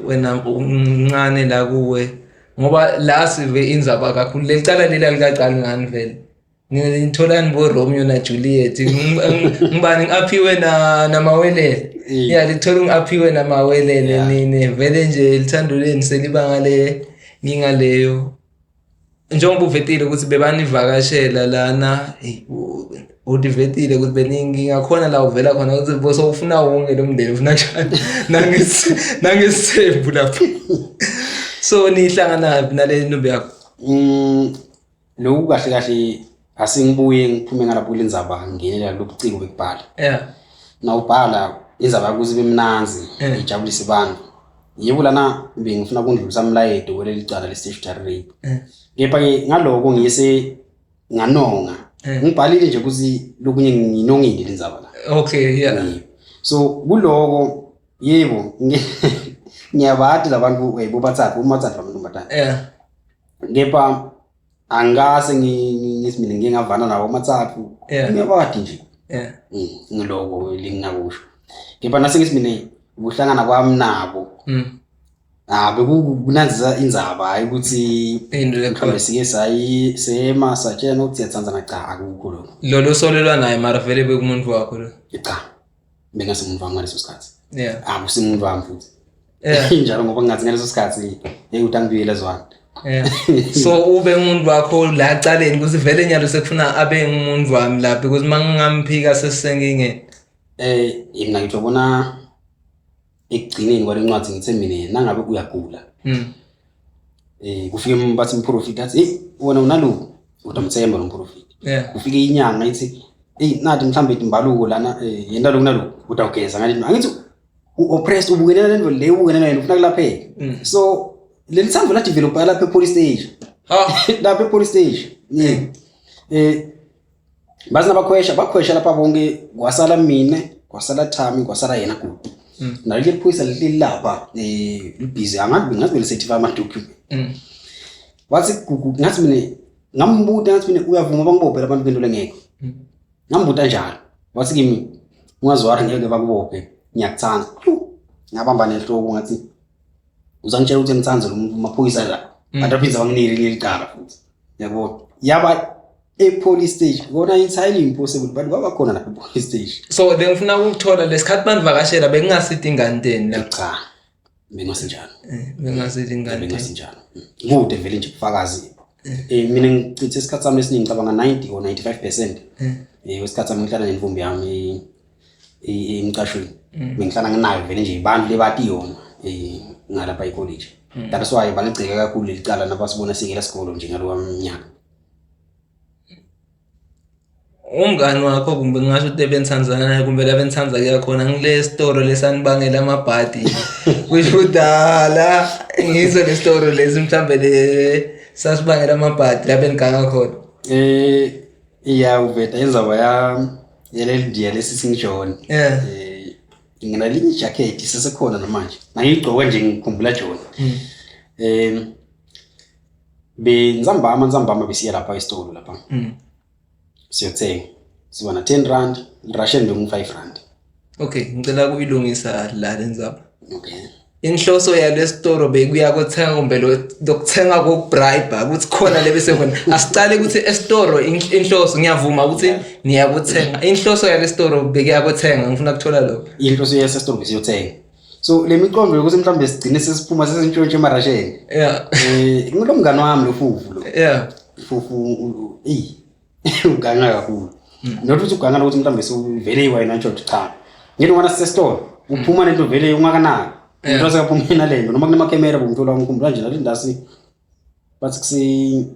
wena uncane la kuwe ngoba la sive indzaba kakhulu lecala leli likaqala ngani vele ngitholani bo Romeo na Juliet ngibani ngaphiwe namawelele lithola ngaphiwe namawelele nini vele nje lithando leni selibangale ngingaleyo njengoba uvetile ukuthi bebanivakashela lana udivetile ukuthi beningi ngakhona la uvela khona ukuthi boso ufuna wonke lo mndeni ufuna kanjani nangesembu lapho so nihlangana nale ntombi yakho lokhu kahle kahle asingibuye ngiphume ngalapho lendzaba ngingelela lobuciko bekubhala na ubhala indzaba yakho zibe mnanzi ijabulise abantu yebo lana bengifuna ukundlulisa umlayedo weleli cala le-statutory rape kepha ke ngaloko ngiyese nganonga ngibhalile nje ukuthi lokunye nginongile lendzaba la okay so kuloko yebo ngiyabati labantu bobathathu umathathu lamantombazane kepha angase ngisimile ngingavana nawo amathathu ngiyabati nje ngiloko lingakusho kepha nase ngisimile ubuhlangana kwami nabo bekunanzisa indzaba hayi ukuthi mhlawumbe sike sema satshela nokuthi yaThanzania cha akukho lo solelwa naye mara vele bekumuntu wakho lo cha bengasemuntu wami ngaleso sikhathi akusimuntu wami futhi njalo ngoba ngathi ngaleso sikhathi utangibuyela zwana so ube umuntu wakho la ecaleni ukuthi vele nyalo sekufuna abe umuntu wami lapha because mangingamphika sesengingene mina ngitobona ekugcineni kwalencwadi ngithe mina nangabe uyagula kufike bathi umprofit athi wena unalo utamthemba lo mprofit kufike inyanga ithi nathi mhlambe imbaluko lana yenda lo kunalo utawugeza angithi oppressed ubukelela lento le ubukelela yena ufuna kulapheke so leli thambo la develop lapha epolice station lapha epolice station bazi bakhwesha lapha bonke kwasala mina kwasala Thami kwasala yena kude nalo liphoyisa lilapha libhizi angathi ngathi certify ama document wathi ngathi mina ngambuta ngathi mina uyavuma bangibophe abantu bento lengekho ngambuta njalo wathi kimi ungazwara ngeke bakubophe ngiyakuthanda ngabamba nehloko ngathi uzangitshela ukuthi ngithanze lo maphoyisa la adaphinza banginike lelicala futhi yabo yaba police station kona entirely impossible but kwaba khona la police station so bengifuna ukuthola lesikhathi banivakashela bengingasithi inganteni la cha bengasenjalo bengasithi inganteni kude vele nje ubufakazi mina ngichithe isikhathi sami esiningi ngicabanga 90 or 95% wesikhathi sami ngihlala nentombi yami emqashweni bengihlala nginayo vele nje abantu lebati yona ngalapha ecollege that's why baligceke kakhulu lelicala nabasibona singela sikolo nje ngalo wamnyaka umngani wakho kumbe ngisho ukuthi ebenThanzania kumbe la ebenThanzania khona ngile story lesanibangela amabhadi kusho udala ngizo le story lezi mhlambe le sasibangela amabhadi la beniganga khona iya uveta indzaba yaleli lesithi ngijona nginalinye jacket sesekhona namanje ngiyigqoka nje ngikhumbula John nzambama besiya lapha esitolo lapha siyothenga sibona 10 rand Russian bengu 5 rand okay ngicela kuyilungisa la lenzaba okay inhloso yalesitoro bekuya kuthenga kumbe lokuthenga kokubribe ukuthi khona le bese khona asicale ukuthi esitoro inhloso ngiyavuma ukuthi niyakuthenga inhloso yalesitoro bekuya kuthenga ngifuna ukuthola lokho inhloso yesitoro besiyothenga so le miqondo ukuthi mhlawumbe sigcine sesiphuma sesintshontshe emarasheni ngilo mngani wami lo fufu lo fufu uganga kakhulu not ukuthi uganga ukuthi mhlawumbe sivele iwayini antshontshe cha ngene wana sesitoro uphuma lento vele ungakanaki into sekaphumina lento noma kunemakhamera bomthola ngikhumbula nje nathi ndasi bathi kusi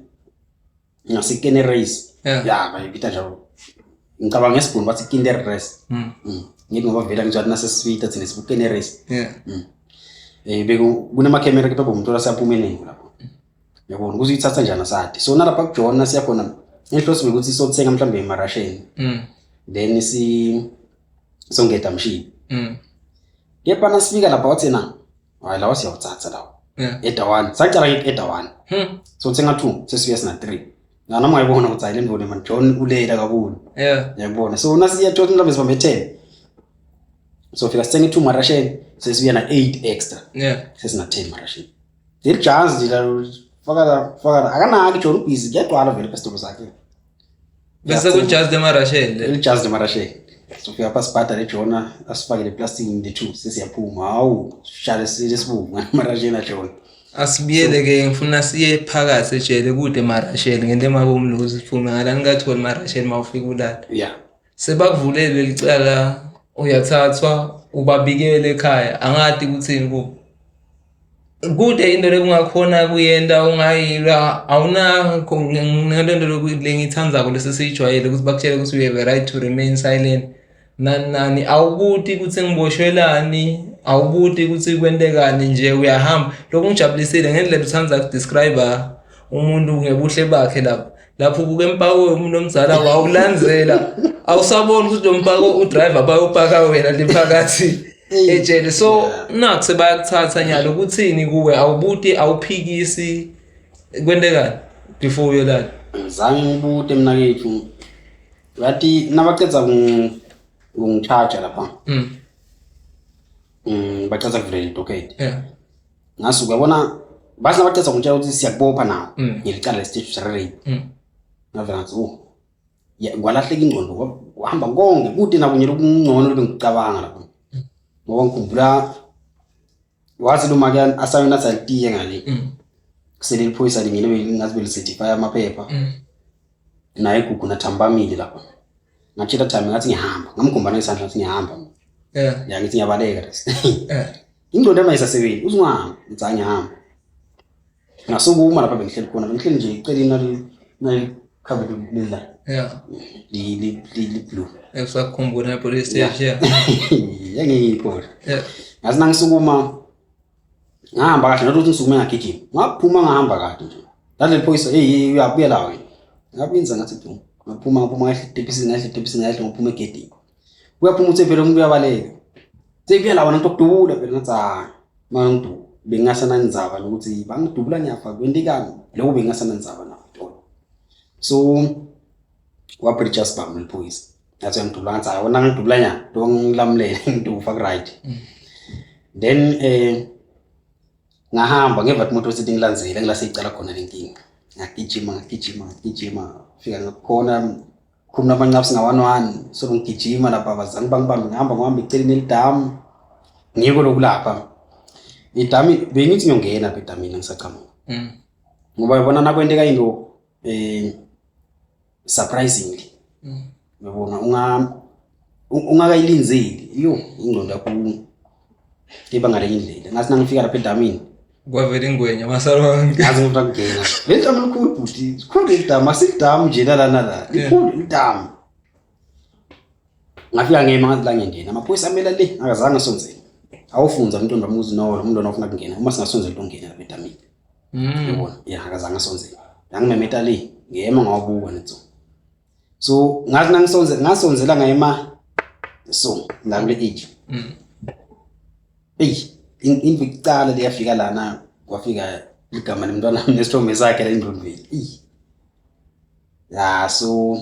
ngasikene race bayibita njalo ngicabanga ngesibhunu bathi kinder race ngithi ngoba vela ngizothi nasesifita thina sibukene race beku kunemakhamera ke bomthola siyaphuma eningi lapho yabona ukuthi ithatha njani asadi so nalapha kujona siyakhona inhloso bekuthi sothenga mhlambe emarasheni then songeta mshini kepha nasifika lapha wathina hayi lawa siyawuthatha lawo eda 1 sacala eda 1 so thenga 2 sesifika sina 3 nana mayibona ukuthi hayi lendvone man John ulela kakhulu yabona so nasiya John mhlawumbe sibambe 10 so fika sithenga 2 marasheni sesibuya na 8 extra sesina 10 marasheni del chance dila fakala akanaki John busy kuyagcwala vele festival sakhe bese ku just the marasheni el just the marasheni so fika pasipata le John asifake le plastic in the 2 sesiyaphuma hawu shale sesibunga marasheni a John asibiyele ke ngifuna siye phakathi ejele kude marasheni ngento emabomluzi siphuma ngala ningatholi marasheni mawufika ulala sebakuvulele licala uyathathwa ubabikele ekhaya angadi ukuthini kubo kude into lekungakhona kuyenda ungayila awuna ngento lokuyilengithandzako lesisijwayele ukuthi bakutshela ukuthi you have a right to remain silent nani awubuti ukuthi ngiboshwelani awubuti ukuthi kwentekani nje uyahamba lokho ngijabulisile ngendlela uthanza describe umuntu ngebuhle bakhe lapho kuke empawe umuntu omzala wawulandzela awusabona ukuthi lo mpako udriver bayopaka wena liphakathi ejele so nakuse bayakuthatha nyalo ukuthini kuwe awubuti awuphikisi kwentekani before uyolala zange ngibude mina kethu yathi nabacetha ngicharge lapha bacetha kuvela idokate ngasuka yabona basi nabacetha ngitshela ukuthi siyakubopha nawo ngilicala lestage rate ngavela ngathi ngwalahleka ingqondo wahamba konke kude nakunyela ukungcono bengicabanga lapha ngoba ngikhumbula wathi lo make asayona salitiye ngale kusele liphoyisa lingene ngathi belicertify amaphepha naye igugu nathambamile lapha ngachita time ngathi ngihamba ngamkhumbana isandla ngathi ngihamba ngithi ngiyabaleka ingqondo emayisasebenzi uzungahamba ngithi ngihamba ngasukuma lapha bengihleli khona bengihleli nje iceleni nali covered with li blue esakhumbula police station yangiyikho ngathi nangisukuma ngihamba kahle nokuthi ngisukume ngagijima ngaphuma ngahamba kahle nje lale liphoyisa uyabuya la wena ngabinza ngathi du ngaphuma ngahle tepisi ngophuma egedini uyaphuma uthi vele umuntu uyabaleka sebuya la wena ngitokudubula vele ngathi mangidu bengasana ndzaba ukuthi bangidubula ngiyafa kwentikani lokho bengasana ndzaba nawo so wabridge asibam liphoyisa ngathi ngidubula ngathi wona ngidubula nya to ngilamlele ngidufa right then ngahamba ngeva imoto sithi ngilandzele ngilasecala khona lenkinga ngagijima fika ngakhona khumna abancapsi ngawanwani so ngigijima lapha bazange bangibambe ngihamba eceleni elidamu ngiko lokulapha idami bengithi ngiyongena bedamini ngisaqhamuka ngoba yabona nakwenteka into surprisingly yabona ungakayilinzeli ingqondo yakho iba ngale indlela ngathi nangifika lapha edamini kwavela ingwenya masalonke ngazi ngifuna ukungena lento amlikhulu buti khona idam asidamu nje la ikhulu idam ngafika ngema ngathi la ngiyengena amaphoyisa amela le akazange asonzele awufunza umntondo wamuzi no umuntu onofuna ukungena uma singasonzela ukungena lapha edamini yabona akazange asonzele ngangimemeta le ngema ngawabuka netso so ngathi ngasonzela ngayema so ngakule age invictala liyafika lana kwafika igama lemntwana nesithombe sakhe la endlondweni so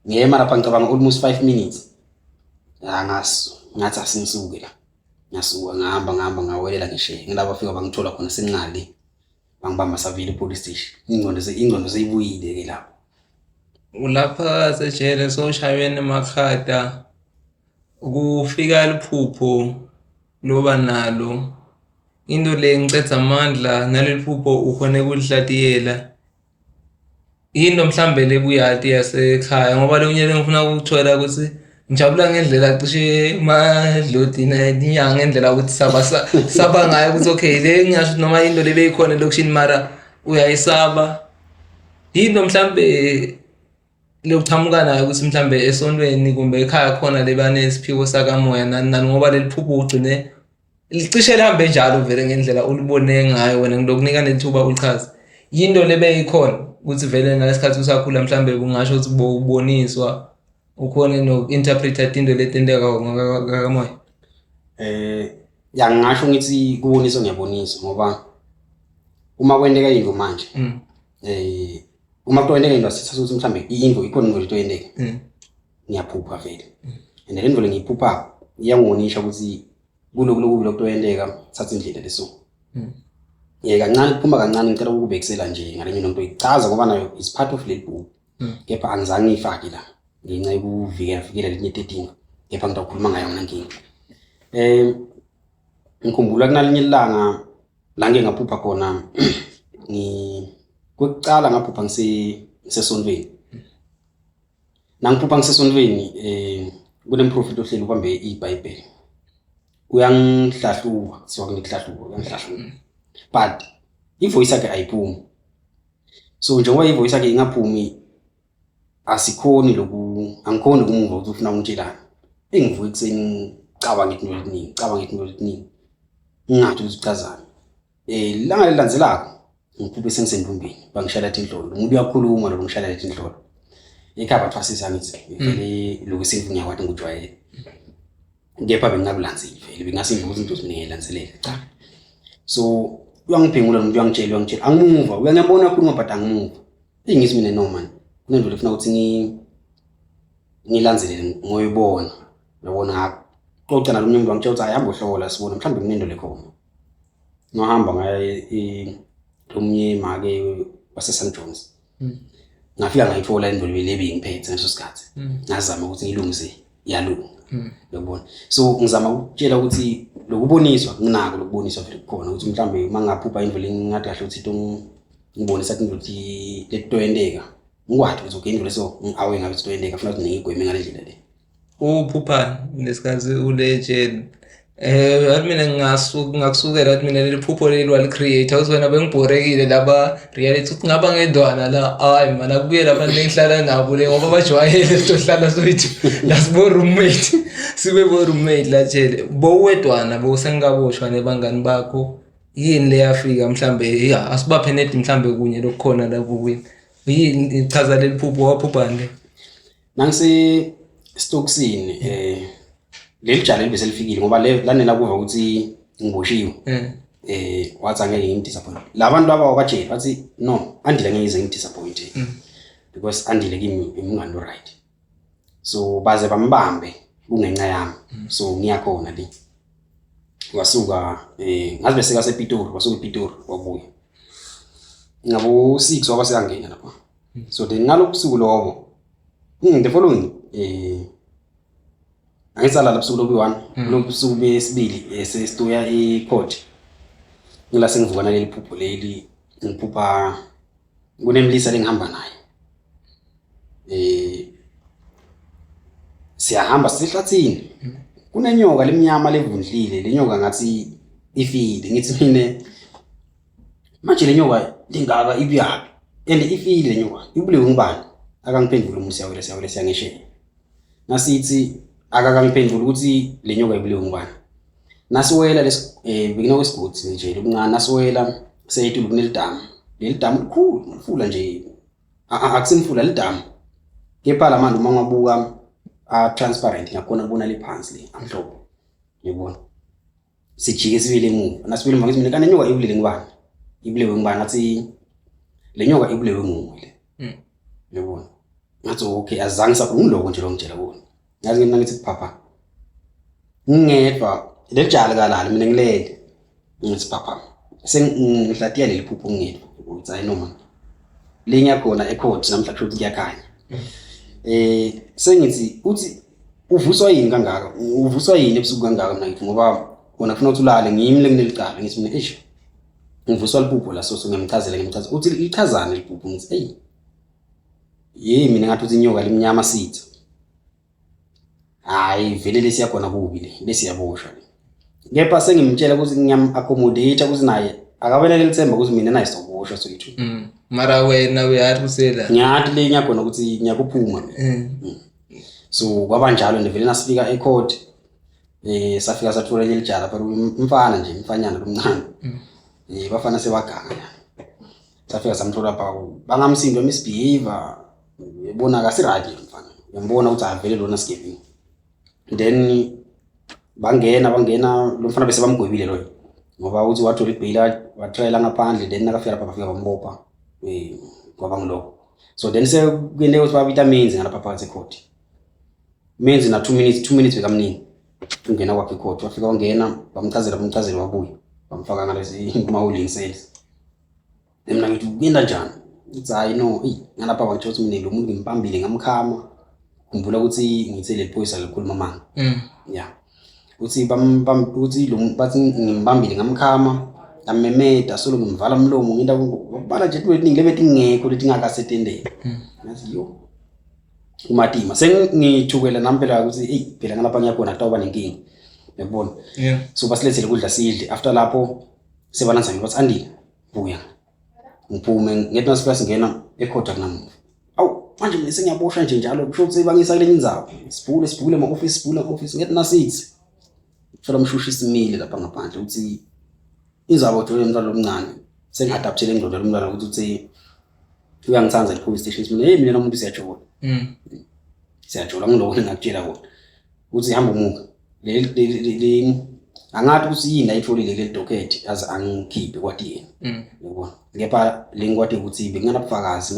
ngema lapha ngicabanga almost 5 minutes ngathi asingisuke la ngasuka ngahamba ngawelela ngishe ngilaba fika bangithola khona senqali bangibamba savile police station ingqondo seyibuyile ke lapho Lapha sejele soshayweni emakhata kufika liphupho loba nalo into le ngicetha amandla naleli phupho ukhone kulihlatiyela into mhlambe lebuyati yasekhaya ngoba lokunyele ngifuna ukuthola ukuthi ngijabula ngendlela cishe madloti inyanga ngendlela ukuthi saba ngayo ukuthi okay le ngisho noma into lebeyikhona lokushini mara uyayisaba into mhlambe lokuchamuka nayo ukuthi mhlambe esontweni kumbe ekhaya khona lebanesiphiwo sakamoya nani ngoba leli phupho ugcine licishe lihambe njalo vele ngendlela ulibone ngayo wena ngilokunika nethuba uchaze into lebeyikhona ukuthi vele ngalesikhathi usakhula mhlambe kungasho ukuthi uboniswa ukhona no-interpreta into letenteka ngakamoya ngasho ngithi kuboniswa ngiyaboniswa ngoba uma kwendeka into manje uma kwendeka into asithatha ukuthi mhlambe into ikhona into letendeka ngiyaphupha vele and le nto le ngiyiphupha iyangonisha ukuthi kulokulokubi lokutendeka thatha indlela leso kancane kuphuma kancane ngicela ukubekisela nje ngalenye nto ichaza ngoba nayo is part of leli book kepha angizange ngifake la ngenxa yokuvikela lenye tetinga kepha ngitakhuluma ngayo nginankinga ngikhumbula kunalinye ilanga la ngingaphupha khona kwekucala ngaphupha ngisesontweni nangiphupha ngisesontweni kunemprofeti ohleli ubambe iBhayibheli uyangihlahlua uyangihlahlua but ivoice yakhe ayiphumi so njengoba ivoice yakhe ingaphumi asikhoni angikhoni ukumuva ukuthi ufuna ungitshelani engivuka ekseni cabanga into letiningi ngathi uzichazana langa lilandzelako ngiphuphe sengisendumbeni bangishaya indlolo umuntu uyakhuluma lo ngishaya indlolo ekhaya bathwasisa ngithi vele lokusevu ngiyakwathi ngijwayele ngepha bengakulandzile vele bengasimva ukuthi into ziningelandelele cha so uyangiphengula umuntu uyangitshela angimuva uyangibona khuluma but angimuva ngithi mina no man kunento lefuna ukuthi ngilandelele ngoyibona yabona xoxa nalo umuntu wangitshela ukuthi ayihamba uhlola sibona mhlambe kunento lekhona ngohamba ngaye lomnye make wase St John's ngafika ngayithola indolo lebe ngiphethe ngaso sikhathi ngazama ukuthi ngilungise yalunga yabona so ngizama ukutshela ukuthi lokuboniswa nginako lokuboniswa vele kukhona ukuthi mhlambe mangaphupha indolo ngathi kahle ukuthi into ngibonisa indolo ukuthi letwendeka ngikwathi ukuthi okay indolo so awe ngabe letwendeka kufanele ukuthi ngigweme ngalendlela le uphupha lesikhathi ulegend mina ngakusukela ukuthi mina leli phupho leli walicreate uzwena bengibhorekile laba reality ukuthi ngaba ngedwana la hayi mana kubuye labantu engihlala nabo le ngoba bajwayele sohlala soyithi lasibo roommate sibe bo roommate la tshele bowedwana bowusengaboshwa nebangani bakho yini le yafika mhlambe asibaphe nedi mhlambe kunye lokukhona lapho kwini yini ichaza leli phupho waphupha nje nangise Stocksini leli jala libe selifikile ngoba lanela kuva ukuthi ngiboshiwe wathi angeke ngimdisappoint labantu laba wabatshela bathi no andile ngeke ngize ngidisappoint because andile kimi imngani lo right so baze bambambe kungenxa yami so ngiyakhona le wasuka ngazi bese kasePitori wasuka ePitori wabuya ngabo 6 wabaseyangena lapha so then ngalokusuku lobo the following angisala lapho suku lobu 1 lobusuku besibili sesitoya ecourt ngila sengivuka naleli phupho leli ngiphupha kunemlisa lengihamba naye siyahamba sihlathini kunenyoka lemnyama levundlile lenyoka ngathi ifile ngithi mina manje lenyoka lingaka ibuyapi and ifile lenyoka ibulewe ngibani akangiphendula umuntu siyawele nasithi akakangiphendula ukuthi lenyoka ibulewe ngibani nasiwela bekina kwesigodi nje lokuncane nasiwela seyithi kunelidamu lelidamu likhulu mfula nje akusimfula lidamu kepha la manje uma ngabuka transparent ngakona kubona lephansi le amhlophe ngibona sijike sibile emuva nasibile emuva ngithi mina kana nyoka ibulewe ngibani ngathi lenyoka ibulewe ngumule ngibona ngathi okay azange sakhuluma ngiloko nje lo ngitshela bona ngathi ngithi papa ngingedwa lejala kalala mina ngilele ngithi papa sengihlatia leli phupho ngitho ukuthi hayi noma linya khona ecourt namhla kusho ukuthi kuyakhanya sengithi uthi uvuswa yini kangaka uvuswa yini ebusuku kangaka mina ngithi ngoba kona kufuna ukuthi ulale ngimle kunelicala ngithi mina eish ngivuswa liphupho la so ngimchazela uthi lichazana liphupho ngithi hey yey mina ngathi uthi inyoka lemnyama sitha hayi vele lesiyakhona kubi le lesiyaboshwa kepha sengimtshela ukuthi ngiyam accommodate ukuthi naye akabelele lithemba ukuthi mina naye sizoboshwa soyithu mara wena uyathi usela ngiyathi le nyakhona ukuthi ngiyakuphuma so kwabanjalo nje vele nasifika ecourt safika sathola elijala phela umfana nje umfanyana lomncane bafana sebaganga safika samthola phawu bangamsindo misbehavior yebona ka siright mfana yambona ukuthi avele lona skepping then bangena lo mfana bese bamgwebile loyo ngoba uthi wathola ibail watrayela ngaphandle then nakafika lapha bafika bambopha kwaba ngiloko so then sekuyinde ukuthi babita menzi ngalapha phakathi ecourt menzi na 2 minutes bekamnini ungena kwakhe ecourt wafika wangena bamchazela wabuya bamfaka ngalezi kuma-holding cells mina ngithi kuyenda njani uthi hayi no ngalapha kwangitsho ukuthi mina lo muntu ngimpambile ngamkhama khumbula ukuthi ngithe leli phoyisa likhuluma manga yeah uthi uthi lo bathi ngimbambile ngamkhama ngamemeda solo ngimvala umlomo nginda ukubala nje eningi lebethi ngekho lethi ngakasetendele ngathi yo umatima sengithukela nampela ukuthi phela ngalapha ngiyakhona kutawuba nenkingi uyabona so basilethele ukudla sidle after lapho sebalanza ngibathi andile buya ngiphume ngethi nasifika singena ecourt akunamuntu awu manje mina sengiyaboshwa nje njalo kusho ukuthi bangisa kule indzawo sibhule ama-office ngethi nasithi thola umshushi simile lapha ngaphandle uthi izabo thole umntwana omncane sengadaptele ingqondo lomntwana ukuthi uyangithanza le-police station mina mina nomuntu siyajola siyajola ngilokho ngakutshela kona uthi hamba umuka le angathi ukuthi yini ayitholile le docket aze angikhiphe kwati yena yabona ngepha lengikwade ukuthi benganabufakazi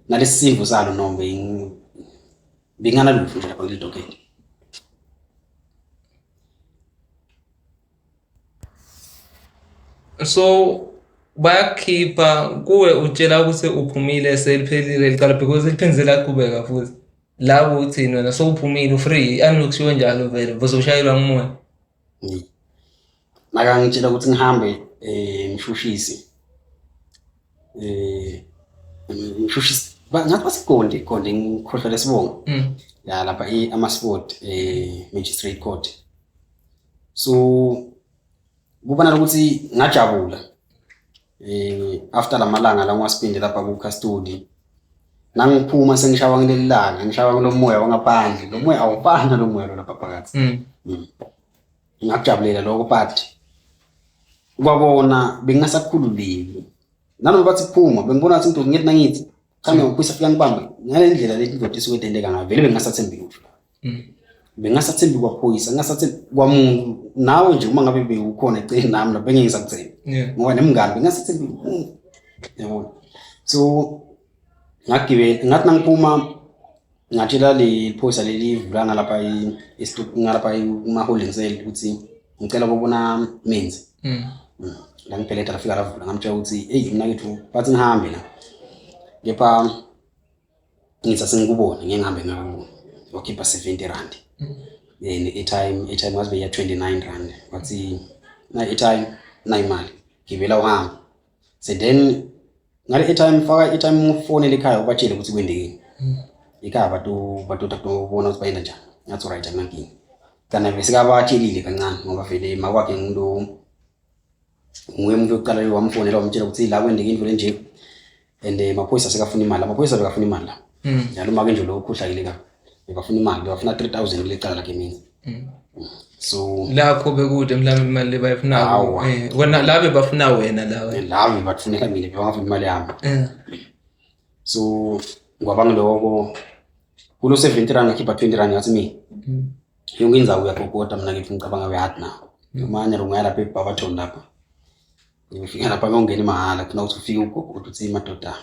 nalesisivo salo noma benganalutho nje lapha le docket. So bayakhipha kuwe utshela ukuthi uphumile seliphelile licala because liphenzela qhubeka futhi la uthini wena so uphumile free anokushiwo njalo vele bozoshayelwa ngumoya maka ngitshela ukuthi ngihambe ngishushise ngishushise ngathi basikonde ngikhohlwa lesibongo ya lapha ama-sport magistrate court so kubona ukuthi ngajabula after lamalanga la ngiwasipinde lapha ku custody nangiphuma sengishawa ngilelanga ngishawa kulomoya wangaphandle lo moya awufana lo moya lapha phakathi ngakujabulela lokho but kwabona bengasakhululeki nalo bathi phuma bengibona ukuthi into ngithi nangithi khambe ngokuphisa fika ngibambe ngale ndlela lethi indoda isukwetendeka ngayo vele bengasathembi lutho bengasathembi kwaphoyisa ngasathembi kwamuntu nawe nje uma ngabe bewukhona eceli nami lapho bengisakuthembi ngoba nemngane bengasathembi yabona so ngagibela ngathi nangiphuma ngatshela le phoyisa leli vulanga lapha ngalapha kuma-holding cell ukuthi ngicela ukubona menzi la ngipheleta lafika lavula ngamtshela ukuthi mina kethu bathi ngihambe la kepha ngithi sengikubona ngihambe ngakubona wakhipha 70 rand i-time was beya 29 rand wathi na i-time na imali gibela uhamba so then ngale i-time faka i-time ufonele ekhaya ubatshele ukuthi kwendekeni ekhaya batoda kubona ukuthi bayenda njani ngathi right amankingi kana bese kabatshelile kancane ngoba vele makwakhe ngulo nguye umuntu oqala wamfonela wamtshela ukuthi la kwendekeni into nje and amaphoyisa sekafuna imali amaphoyisa bekafuna imali la njalo make nje lokho uhlakile ka bafuna imali bafuna 3000 lecala lakhe mina so lakho bekude mhlawumbe imali lebayifunayo wena labe bafuna wena lawe bafuneka mina bengafuna imali yami so ngwabangiloko kulo 70 rand ngakhipha 20 rand ngathi mina yonke indzawo uyakokota mina ngithi ngicabanga uyahard na manje ungaya lapha eBabaton lapha ngifika lapha ngongena mahala kuno ukuthi ufike ugogo uthi madoda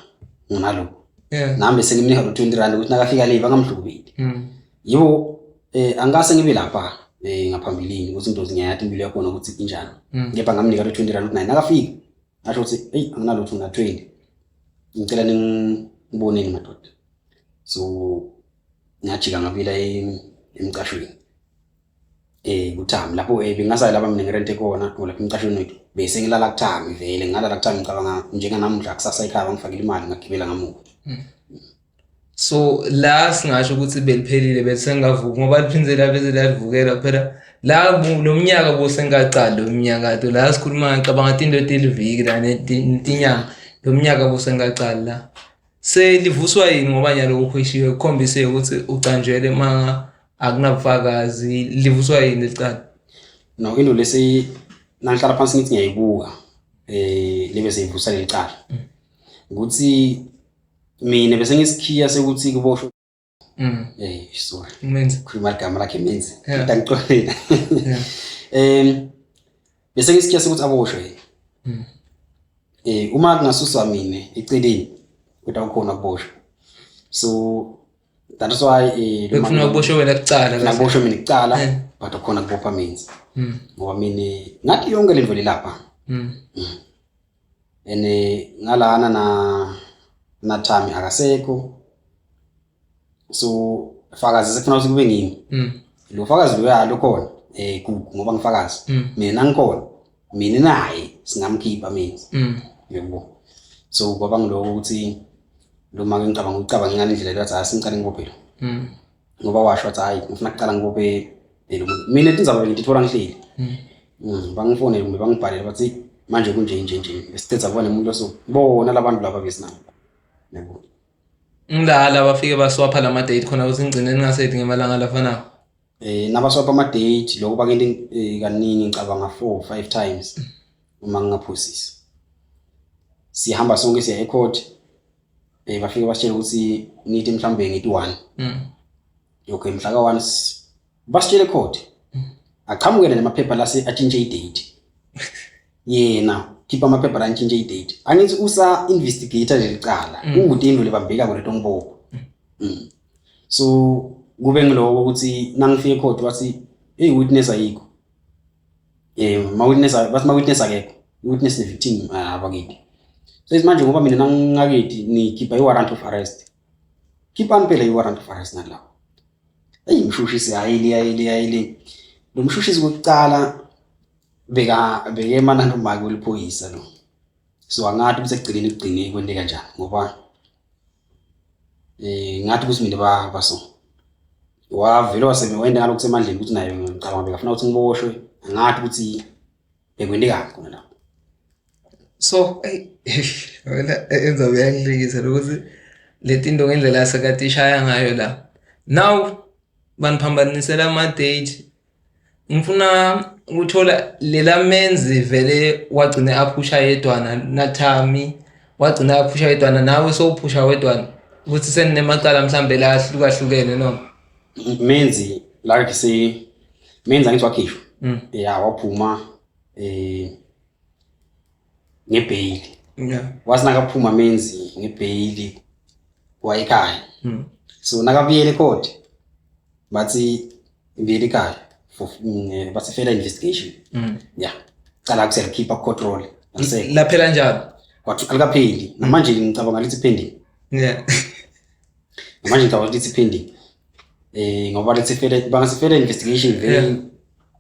nginalo nami sengimnika lo 20 rand ukuthi nakafika late bangamhlukubeli yibo angase ngibe lapha ngaphambilini ukuthi indozi ngiyayati impilo yakhona ukuthi injani kepha ngamnika lo 20 rand ukuthi nakafika asho ukuthi hey anginalutho na 20 ngicela ngiboneni madoda so ngajika ngabila emcashweni kuThami lapho bengasala lapha mina ngerente khona lapha emcashweni wethu bese ngilala kuThami vele ngalala kuThami ngicabanga njenganamhla kusasa ekhaya ngifakile imali ngagibela ngamuva. So la singasho ukuthi beliphelile bese ngavuka ngoba liphindela bese lavukela phela la lo mnyaka bose ngaqala lo mnyaka to la sikhuluma ngicabanga ukuthi into eliviki la netinyanga lo mnyaka bose ngaqala la selivuswa yini ngoba nyalo ukhwishiwe ukhombise ukuthi ucanjwele manga akunabufakazi livuswa yini licala no into lesi nangihlala phansi ngithi ngiyayibuka libe seyivusa lecala ukuthi mina bese ngisikhiya sekuthi kuboshwe sorry menzi khuluma igama lakhe menzi ngiqonile bese ngisikhiya sekuthi aboshwe uma kungasuswa mina eceleni kutawukhona kuboshwa so that is why bekufuna ukuboshwe wena kucala naboshwe mina kucala but ukhona kubopha menzi ngoba mina ngathi yonke lento lapha ene ngalana na Thami akasekho so fakazi sekufuna ukuthi kube ngimi lo fakazi lo yalo khona kuku ngoba ngifakazi mina ngikhona mina naye singamkhipha menzi yebo so ngoba ngiloko ukuthi lo make ngicabanga ngingane indlela leyo athi singicala ngibophe ngoba washo athi hayi ngifuna ukuqala ngibophe mina tinzaba ngitithola ngihleli bangifonele kumbe bangibhalele bathi manje kunje besithetha bona umuntu oso bona labantu laba besinabo yebo ngilala bafike baswapha lama date khona ukuthi ngigcine ningasethi ngemalanga lafanayo nabaswapha ama date lokho bakende kaningi ngicabanga 4-5 times uma ngingaphosisi sihamba sonke siya ecourt bafike basitshela ukuthi nithi mhlambe ngithi 1 okay mhla ka 1 basitshela ecourt aqhamukele namaphepha lase atshintshe idate yena khipha amaphepha la ntshintshe idate angithi usa investigator lelicala ukuthi into lebambeka kweletho ngibopho so kube ngiloko ukuthi nangifike ecourt wathi hey witness ayikho ma witness akekho witness ne victim abakithi so manje ngoba mina nangakithi nikhipha i-warrant of arrest khipha phela i-warrant of arrest nalapho hey mshushisi ayili lo mshushisi kokucala beke manando maki weliphoyisa lo so angathi bese kugcine kwente kanjani ngoba ngathi ukuthi mina baso wavela wasebe wenda ngalokho semandleni ukuthi naye ngicabanga bekafuna ukuthi ngiboshwe angathi ukuthi bekwende kabi khona la so wena enza uyangilingisa ukuthi leti into ngendlela yasakati ishaya ngayo la now baniphambanisela ama date ngifuna ukuthola lela menzi vele wagcina aphusha yedwana naThami wagcina aphusha yedwana nawe sowuphusha wedwana ukuthi senemacala mhlambe la ahlukahlukene noma menzi like say menzi angithi wakhishwa waphuma ngebail wasinakaphuma menzi ngebail wayekhaya so nakabuyele court bathi ibuyele ekhaya for bathi further investigation cala kusel keep a control laphela njalo kwathi alikapheli namanje ngicabanga lithi pending namanje ngicabanga lithi pending ngoba lithi further bangasi further investigation vele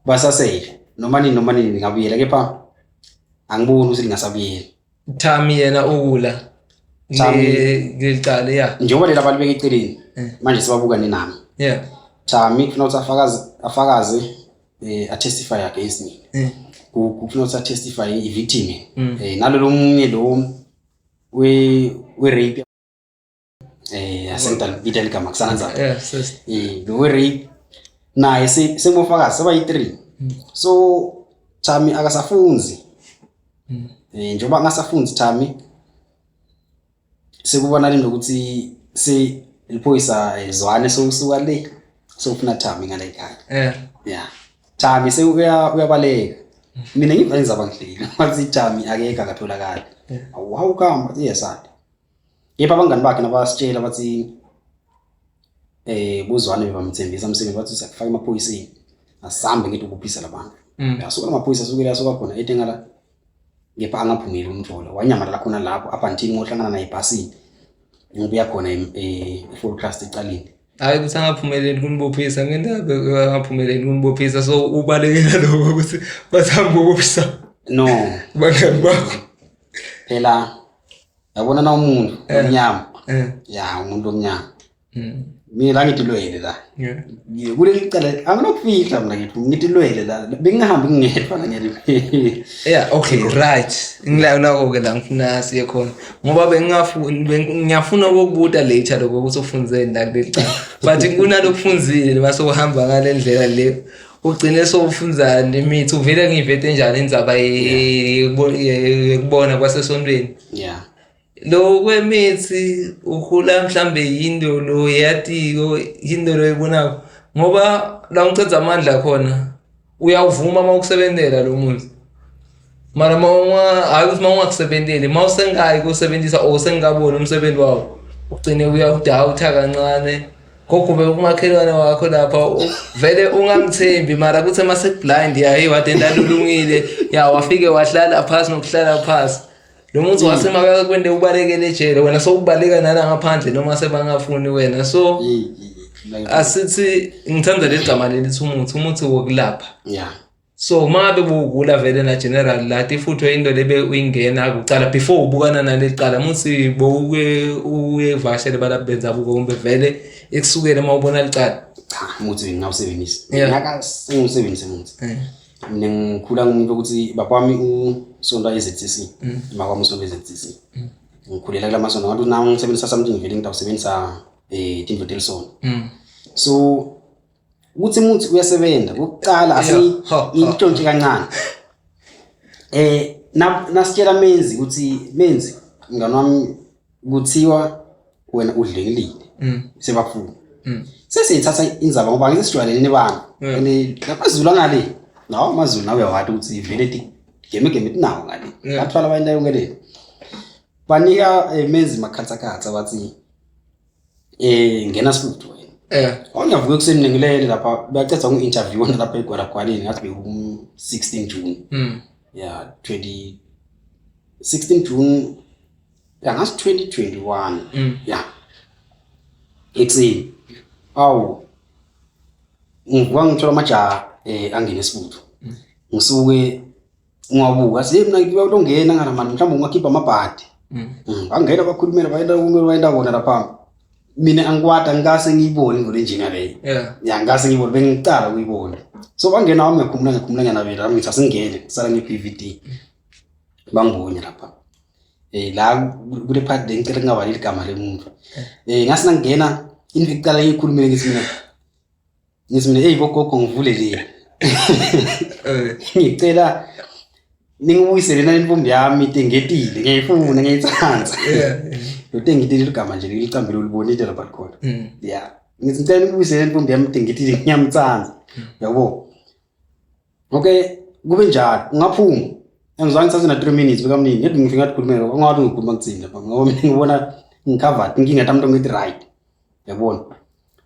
basasele noma nini ngabuyela kepha angiboni ukuthi lingasabuyela Thami yena ukula ngilicala njengoba lela bantu beke eceleni manje sibabuka ninami Thami kufuna ukuthi afakaze attestify against me kufuna ukuthi attestify i-victim nalolo munye lo we rape asental vital kama kusanza lo we rape naye sebofakazi seba yi3 so Thami akasafunzi njengoba ngasafunzi Thami sekubona into ukuthi iliphoyisa zwane sokusuka le sofuna Thami ngala ekhaya Thami uyabaleka mina ngiva ngizaba ngihleli wathi Thami akekho akatholakala awuhamba yes ade yepha abangani bakhe nabasitshela bathi buzwane bebamthembisa umsebenzi bathi siyakufaka emaphoyiseni asihambe ngithi ukuphisa labantu yasuka amaphoyisa asukela asuka khona etengala ngepha angaphumeli umthola wanyamalala khona lapho up until ngohlangana naye ebhasini ngibuya khona e-Full Trust ecaleni hayi ukuthi angaphumeleli kunibophisa ngendaba angaphumeleli kunibophisa so ubalekela lokho ukuthi bathamba ukubophisa no bangani bakho phela yabona na umuntu omnyama ya umuntu omnyama mina la ngidilwele la kuleli cala anginokufihla mina ngithi lwele la bengihambi ngingedwa ngiyeli yeah okay right ngilawula ke la ngifuna siye khona ngoba ngiyafuna ukubuta later lokho ukuthi ufundzeni la kuleli cala but kunalokufunzile base uhamba ngale ndlela le ugcine sofunzana imithi uvele ngivete njani indzaba yekubona kwasesontweni yeah lo kwemithi ukhula mhlambe yindolo yatiko indolo ebonako ngoba la ngicedza amandla khona uyavuma mawukusebenzela lo muzi mara hayi ukuthi mawungakusebenzeli mawusengayi kusebenzisa osengabona umsebenzi wawo ugcine uyawudawutha kancane kokube umakhelwane wakho lapha vele ungamthembi mara kuthe mase blind yayi wadenda lulungile ya wafike wahlala phansi nokuhlala phansi lo muntu wasemaka kwende ubalekele ejele wena sokubaleka nala ngaphandle noma sebangafuni wena so asithi ngithanda legama lelithi umuthi wokulapha yeah so mabe bugula vele na general lathi futhi into lebe uyingena kucala before ubukana naleqala muthi bowuke uyevashele balabenza buko kumbe vele ekusukela mawubona licala cha muthi ngawusebenzisa ngaka sengusebenzisa muthi mina ngikhula ngumuntu ukuthi bakwami usonto eZTC bakwami usonto eZTC ngikhulela kula masonto ngathi nawo ngisebenzisa something vele ngidawusebenzisa Timbo Telson so ukuthi muthi uyasebenza ukuqala asiyintshontshe kancane nasitshela menzi ukuthi menzi ngani wami kuthiwa wena udlekilile sebafuna sesithatha inzaba ngoba ngisijwayelene nebantu lapazulu ngale nawo amazulu nawe wathi ukuthi vele game nawo ngale athwala abantu ayongelele banika menzi makhatsakhatsa bathi ngena sifutho onyavuke ekusemini ngilele lapha bayacetha ngi-interview wona lapha eGwaragwareni ngathi beku 16 June yeah 16 June ngasi 2021 yeah ekseni awu ngithola amajaha angene esifutho ngisuke ngabuka mina ngiyolongena ngana manje mhlawumbe ungakhipha amabhadi angena bakhulumela bayenda bona lapha mina angikwada ngase ngiyibone ngole njinga leyo yeah ngase ngiyibone bengicala ukuyibona so bangena wami ngikhumula nyanabela ngithi asingene sala nge-PVD bangibonye lapha la kule part ngicela ngingabali igama lemuntu ngase ngingena ingicala ngikhulumile ngithi mina hey gogo ngivule le ngicela ningibuyisele na intombi yami ingetile ngiyifuna ngiyithanza ngitengitile igama nje licambile ulibonile lapha khona yeah ngicela ningibuyisele intombi yami ingetile ngiyamthanza yabo okay kube njalo ungaphuma engizange ngithathe na 3 minutes bekamnini ngithi ngifika ngakhulumela ngathi ngikhuluma ngitsinda lapha ngoba mina ngibona ngicovered ngingathi umuntu ngithi right yabona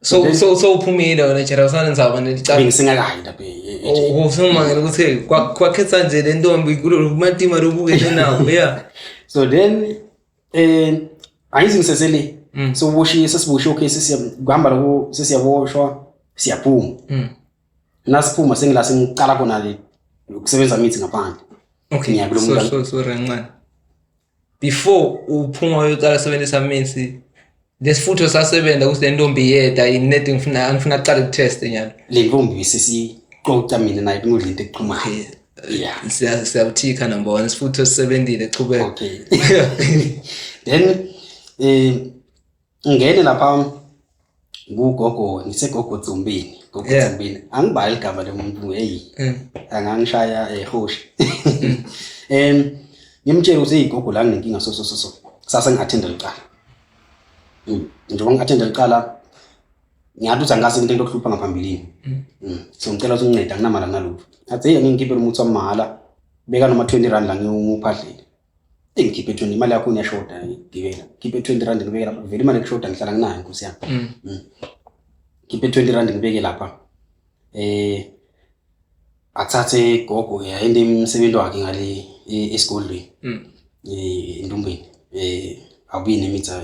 so uphumile wena tjela usana nzaba nelicala ngisingakayi lapha usumangela ukuthi kwakhetha nje le ntombi kulo matima lobukele nawo yeah so then ayizingisesele so uboshiye sesiboshiye okay sesiyahamba lokho sesiyaboshwa siyaphuma nasiphuma sengilase ngiqala khona le ukusebenza mithi ngaphandle okay so rancane before uphuma uyaqala sebenzisa mithi lesifutho sasebenza ukuthi le ntombi yeda ineti ngifuna aqale ukutest nyalo le ntombi sesiqoqa mina naye kunodlinto eqhumayo yeah siyawuthika number 1 isifutho sisebenzile chubeka okay then ngene lapha ngugogo nisegogo Dzumbini gogo Dzumbini angibali igama lomuntu hey angangishaya ehoshi ngimtshela ukuthi igogo la nginenkinga so sasa ngiattenda liqala njengoba ngi-attenda liqala ngiyathi uthi angase into okuhlupha ngaphambilini so ngicela ukuthi ungincede anginamali ngalutho athi hey ngingikhiphela umuthi wamahhala beka noma 20 rand la ngiwuphadlile ngikhiphe 20 imali yakho iyashoda ngibeka khiphe 20 rand ngibeke lapha vele imali ekushoda ngihlala nginayo nkosi yami khiphe 20 rand ngibeke lapha athathe gogo yayinde umsebenzi wakhe ngale esikolweni endumbeni awubi nemitha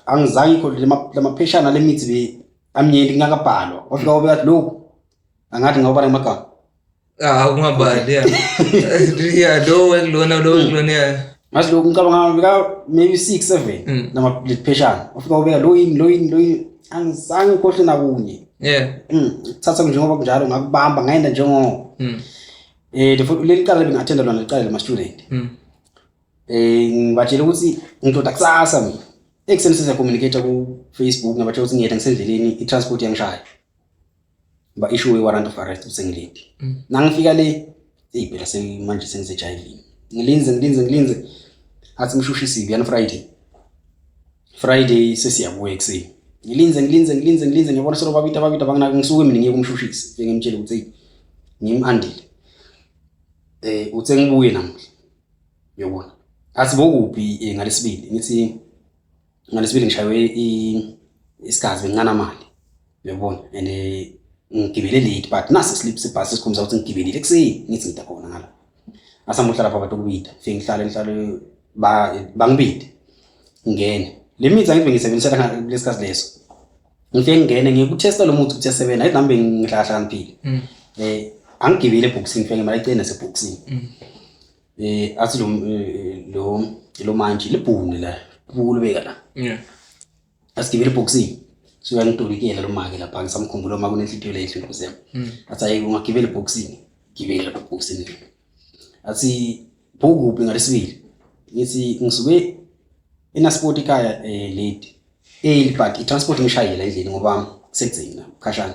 angizange ikho lamapheshana lemithi amnyeni ngakabhalwa wafika ubeka lokhu angathi ngawuba nemagama ungabali ya lo ya mase lokhu ngicabanga beka maybe 6 7 nama pheshana wafika ubeka lo yini angizange ikhohle nakunye thatha njengoba kunjalo ngakubamba ngaenda njengo leli cala bengathenda lona liqala lama student ngibatshela ukuthi ngidoda kusasa mina ekseni siza communicate ku Facebook ngabatshela ukuthi ngiyeda ngisendleleni i-transport yangishaya ba issue warrant of arrest usengilindi nangifika le phela manje sengisejayivini ngilinze athi mshushisi yana Friday sesiyabuya ekseni ngilinze ngiyabona solo babita bangina ngisuke mina ngiye kumshushisi ngimtshela ukuthi ngimandile uthe ngibuye namhla uyabona athi bokuphi ngalesibili ngithi ngalesibili ngishaywe isikhazi bengincana mali uyabona and ngigibele late but nasi slip sebus sikhomza ukuthi ngigibelile ekseni ngithi ngita khona ngala asamuhla lapha abantu kubida fike ngihlale bangibide ngene limits angithi ngisebenzisela lesikhazi leso ngifike ngene ngikutesta lo muthi ukuthi yasebenza ayithi nambe ngihlahla ngiphile angigibele eboxini ngifike mara icena seboxini athi lo manje libhune la kulubeka la asigibele eboxini so yangitolikela lo make lapha ngisamkhumbula uma kunenhlitiyo lehle Nkosi yami athi ayi ungagibela eboxini gibela lapha eboxini athi phokuphi ngalesibili ngithi ngisuke inasport ikhaya late but i-transport ngishayela endlini ngoba sekudzina khashana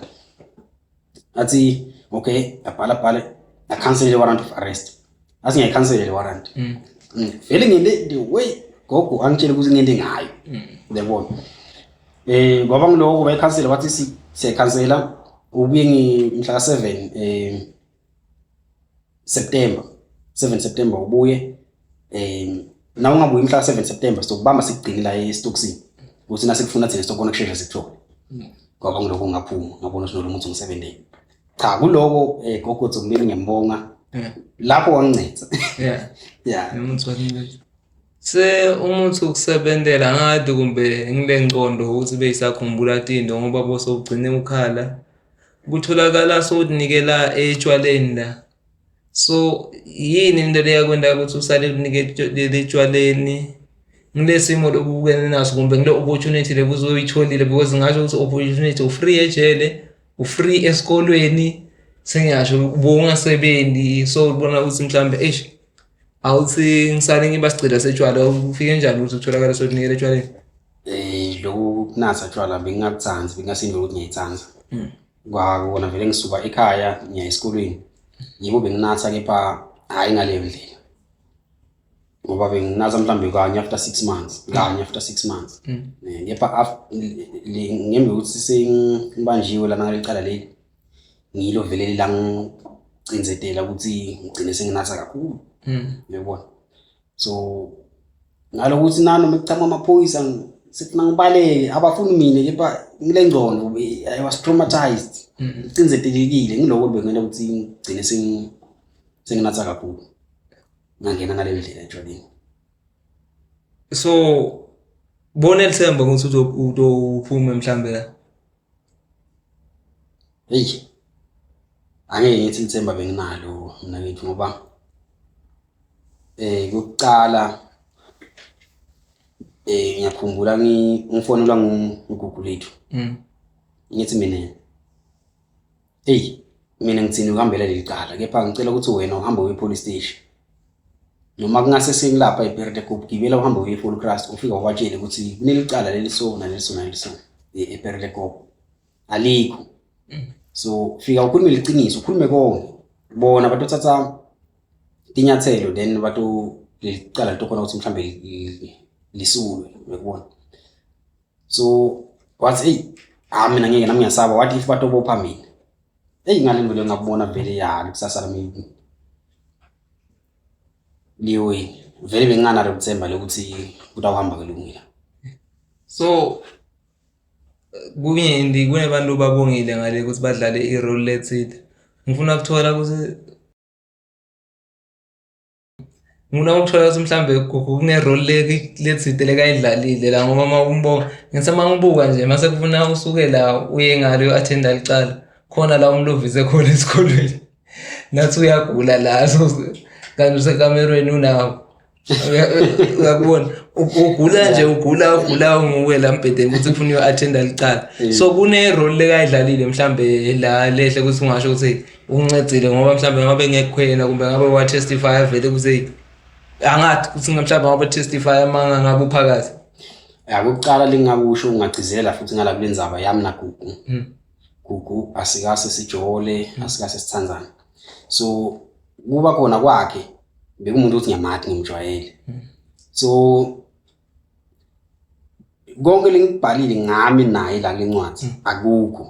athi okay abhala cancel warrant of arrest athi ngiyacancel warrant vele ngende the way gogo angitshela ukuthi ngende ngayo uyabona ngoba ngiloko bayicancel wathi siyacancela ubuye ngimhla ka7 September ubuye na ungabuyi mhla 7 September sokubamba sikugcine la estoksini ukuthi nasikufuna thina sokubona kushesha sikuthole ngoba ngiloko ngaphuma ngabona ukuthi nolomuntu ngisebenzele cha kuloko gogo Dzumile ngiyambonga lapho wanginceda umuntu wakini umuntu ukusebenzela ngathi kumbe ngile ngqondo ukuthi beyisakhumbula tinto ngoba bosogcine ukhala kutholakala sokunikela etshwaleni la so yini into leyakwenda ukuthi usale unikele letshwaleni ngilesimo lokubukene naso kumbe ngile opportunity lekuzoyitholile because ngasho ukuthi opportunity ufree ejele ufree esikolweni sengisho ubongasebenzi so ubona ukuthi mhlambe awuthi ngisale ngibasicela setshwala ufike njani ukuthi utholakala sokunikele etshwaleni lokunatha tshwala bengingakuthandi bengasindwe ukuthi ngiyayithanda kwakona vele ngisuka ekhaya ngiya esikolweni yibo benginatha kepha hayi ngaleyo ndlela ngoba benginatha mhlambe kanye after 6 months kepha ngembe ukuthi sengibanjiwe lana ngalicala leli ngilo vele langcinzetela ukuthi ngigcine senginatha kakhulu uyabona so ngalokuthi nano mekuchama amaphoyisa sekufuna ngibaleke abafuni mina kepha ngile ngcono I was traumatized ngcinzetelekile ngiloko bengena ukuthi ngigcine senginatha kakhulu ngangena ngale ndlela etshwaleni so bona elithemba ukuthi utophume mhlambe la angeke ngithi ithemba benginalo mina ngithi ngoba kokuqala ngiyakhumbula ngifonelwa nguGoogle lethu ngithi mina ngithini ukuhambela leli cala kepha ngicela ukuthi wena uhambe uye police station noma kungase sengilapha ePerete Group gibela uhambe uye Full Crust ufika ubatshele ukuthi kuneli cala leliso ePerete Group alikho so fika ukhulume liciniso ukhulume konke bona abantu bathatha tinyathelo then abantu licala litokona ukuthi mhlambe lisulwe uyabona so wathi mina ngeke nami ngiyasaba wathi if batobopha mina ngale nto ngakubona vele kusasa lami liwe vele bengana lokuthemba lokuthi kutawuhamba kulungile so kunebantu babongile ngale ukuthi badlale i-role lethile ngifuna ukuthola ukuthi nguna ukuthola ukuthi mhlambe kune role letsite lekayidlalile la ngoba mawumbonga ngithi mangibuka nje mase kufuna usuke la uye ngalo uattenda licala khona la umlovise khona esikolweni nathi uyagula la so kanti usekamerweni unawo uyakubona ugula nje ugula nguwe la mbhedeni ukuthi ufuna uattenda licala so kune role lekayidlalile mhlambe la lehle ukuthi ungasho ukuthi ungincedile ngoba mhlambe ngabe ngekukhwena kumbe ngabe wa testify vele ukuthi angathi ukuthi mhlawumbe ngabe testify amanga ngabe uphakathi akuqala lingakusho ungagcizelela futhi ngala kulendzaba yami naGugu Gugu asikase sijole asikase sithandzana so kuba khona kwakhe bekumuntu uthi ngiyamathi ngimjwayele so konke lengibhalile ngami naye la lencwadi akukho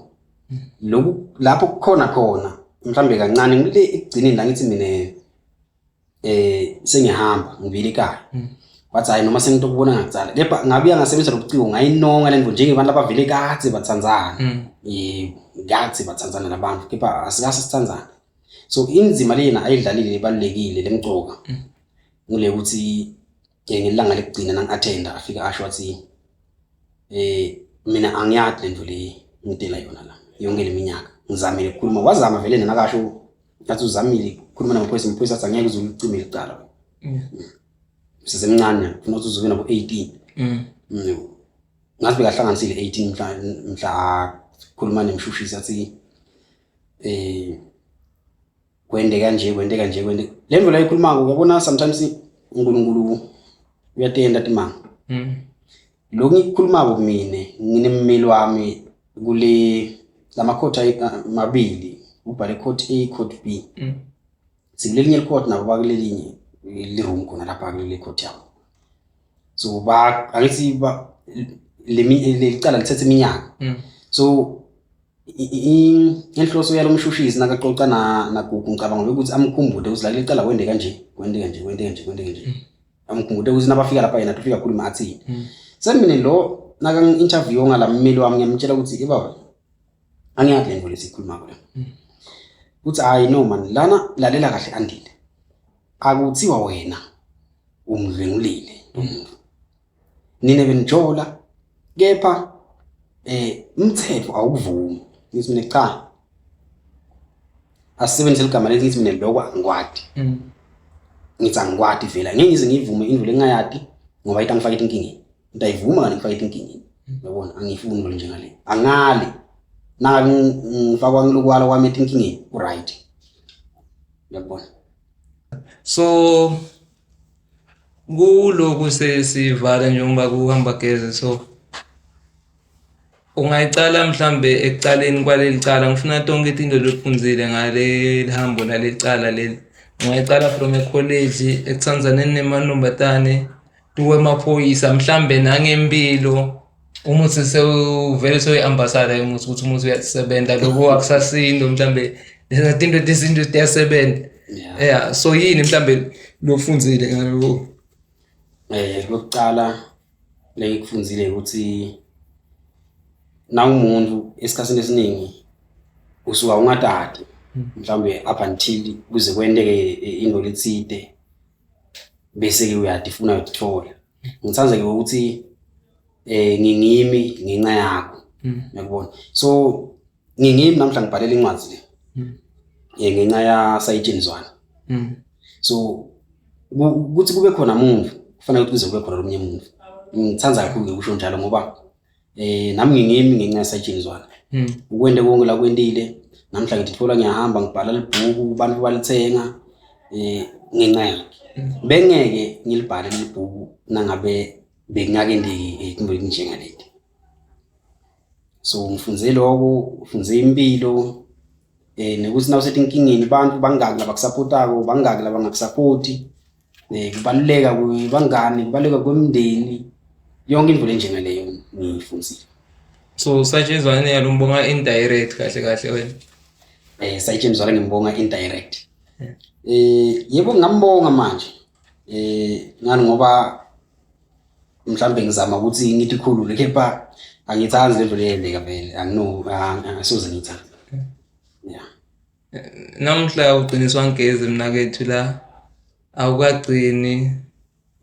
lokhu lapho khona mhlambe kancane ngile igcineni la ngithi mina sengihamba ngivile ekhaya wathi hayi noma sengitokubona ngakutsala kepha ngabuya ngasebenzisa lobuciko ngayinonga lento njengebantu abavile kathi bathandzana ngathi bathandzana nabantu kepha asikase sithandzana so inzima lena ayidlalile lebalulekile lemcoka ngile ukuthi ngelanga lekugcina nangi-attenda afika asho wathi mina angiyadi lento le ngidela yona la yonke leminyaka ngizamile ukukhuluma wazama vele nakasho athi uzamile ukukhuluma namaphoyisa athi angeke uzulicime licala sisemncane ufuna ukuthi uzobe nabo 18 ngathi bekahlanganisile 18 mhla khuluma nemshushisi athi kwende kanje lemvo la ikhuluma uyabona sometimes uNkulunkulu uyatenda timanga lo ngikhuluma kumine nginemmeli wami kule lamakhotha mabili ubhale court A court B sikulelinye icourt nabo bakulelinye liroom khona lapha kule court yabo so angithi lecala lithethe iminyaka so inhloso yalomshushisi nakaxoxa naGugu ngicabanga ukuthi amkhumbule ukuthi la lecala kwende kanje amkhumbule ukuthi nabafika lapha yena ufika khuluma athi semine lo naka ngi-interview ngalammeli wami ngiyamtshela ukuthi baba angiyadi lento lesikhuluma kule uthi hayi no man lana lalela kahle andile akuthiwa wena umdlengulile nine benijola kepha umthetho awuvumi ngithi mina cha asebenzise igama lelithi mina lokho angikwadi ngithi angikwadi vela ngeke ngize ngivume indlu lengayadi ngoba itangifaka inkingeni ngiyivuma ngani ngifaka inkingeni uyabona angifuni lo njengale angale na ngifakwa ngilokwala kwami inkingeni right uyabona so kuloko sesivala njengoba kuhamba geze so ungayicala mhlambe ekucaleni kwaleli cala ngifuna tonke into lokufundzile ngale lihambo lalecala leli ungayicala from college eTanzania nemanumbatane tuwe maphoyisa mhlambe nangempilo umuthi sevele soyiambassador umuthi ukuthi umuthi uyasebenza lokho akusasindo mhlambe lezinto ezisinto ziyasebenza yeah so yini mhlambe lofundzile ngalo lokucala lengikufundzile ukuthi na umuntu esikhathini esiningi usuka ungadadi mhlambe up until kuze kwendeke into letside bese ke uyadifuna ukuthola ngithanza ke ukuthi ngingimi ngenxa yakho uyabona so ngingimi namhla ngibhalela incwadi le ngenxa ya sayitshenzwana so ukuthi kube khona umuntu kufanele ukuthi kuze kube khona lomunye umuntu ngithanza kakhulu ukusho njalo ngoba nami ngingimi ngenxa ya sayitshenzwana ukwende konke la kwendile namhla ngithola ngiyahamba ngibhala libhuku abantu balithenga ngenxa yakhe bengeke ngilibhale libhuku nangabe bekungake into njengalethi so ngifunze lokho ufunze impilo nekuthi nawusethi inkingeni abantu bangaki labakusupportako bangaki labangakusupporti kubaluleka kubangani kubaluleka kwemndeni yonke into lenjengaleyo ngiyifunzile so sayitshenzwana yalombonga indirect kahle wena sayitshenzwana ngimbonga indirect yebo ngambonga manje ngani ngoba mhlambe ngizama ukuthi ngithi khulule kepha angithanzi lento leyendeka vele angisoze ngithanze yeah namhla uqiniswa ngeze mina kethu la awukagcini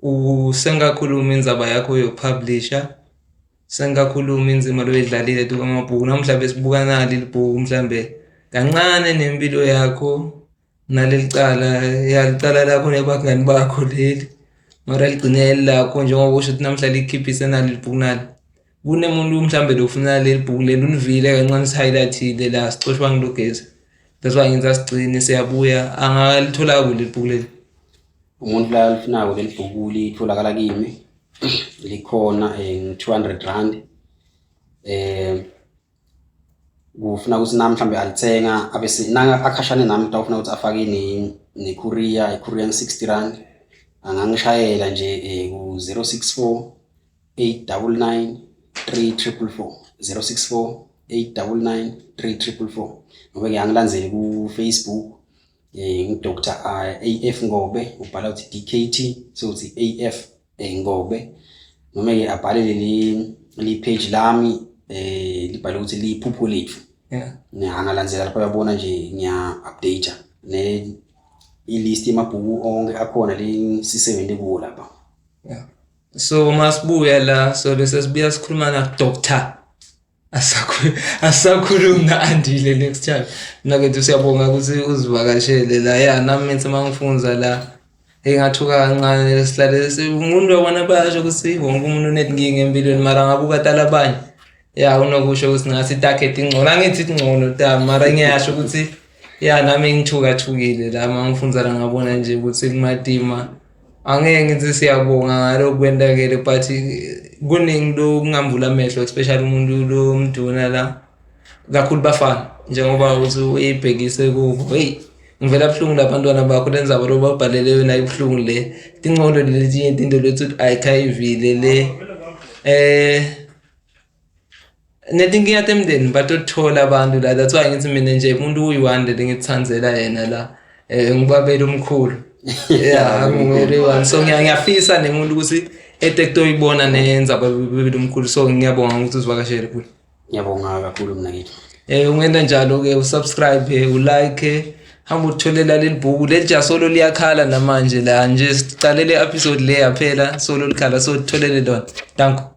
usengakhuluma indzaba yakho yokupublisha, sengakhuluma inzima loyidlalile tu kwamabhuku. Namhla besibuka nali libhuku mhlambe kancane nempilo yakho naleli cala yalicala lakho nebangani bakho leli, mara ligcine lakho njengoba usho ukuthi namhla likhiphise nali libhuku nali. Kunemuntu mhlambe lofuna leli bhuku leli ulivile kancane si-highlight-ile la sicoshwa ngilogesi. That's why ngenza sigcine siyabuya angalithola kuphi leli bhuku leli. Umuntu la lifunako leli bhuku litholakala kimi likhona R200 kufuna ukuthi nami mhlambe alithenga abese nanga akhashane nami ufuna ukuthi afake ne-courier i-courier R60 angangishayela nje ku 064 899 3444 064 899 3444 ngoba ngiyangilandzele ku Facebook Dr. AF Ngobe ubhala ukuthi DKT so uthi AF Ngobe noma ke abhalele li page lami libhala ukuthi liphupho lethu. Angalandzela lapho uyabona nje ngiya update ne ilist yamabhuku onke akhona sisebenze kuwo lapha. So masibuya la so bese sibuya sikhuluma na Dr. Asakhuluma na Andile next time. Nakethi siyabonga ukuthi uzivakashele la nami ngithi mangifunza la engathuka kancane sihlale umuntu wabona basho ukuthi wonke umuntu unenkinga empilweni mara ngabuka tala abanye unokusho ukuthi ngasi target ingcono angithi ingcono mara ngiyasho ukuthi nami ngithukathukile la mangifunza la ngabona nje ukuthi kumatima angeke ngithi siyabonga ngalo kwendakele but kuningi lo kungambula amehlo especially umuntu lo mduna la kakhulu bafana njengoba uthi uyibhekise kubo ngivela abhlungu labantwana bakho lenza baro babhalele wena ibhlungu le ingcondo lezi into lethu ayikhayivile le netingi yatemndeni batothola abantu la. That's why ngithi mina nje umuntu uyi-one ngithandzela yena la ngibabela umkhulu ngumele one. So ngiyafisa nemuntu ukuthi etekto ibona nenza babela umkhulu. So ngiyabonga ukuthi uzivakashele kulo. Ngiyabonga kakhulu mina kithi. Ungenda njalo ke usubscribe ulike hamba utholela leli bhuku leli solo liyakhala namanje la nje sicalele episode le yaphela solo likhala so utholele lona. Danko.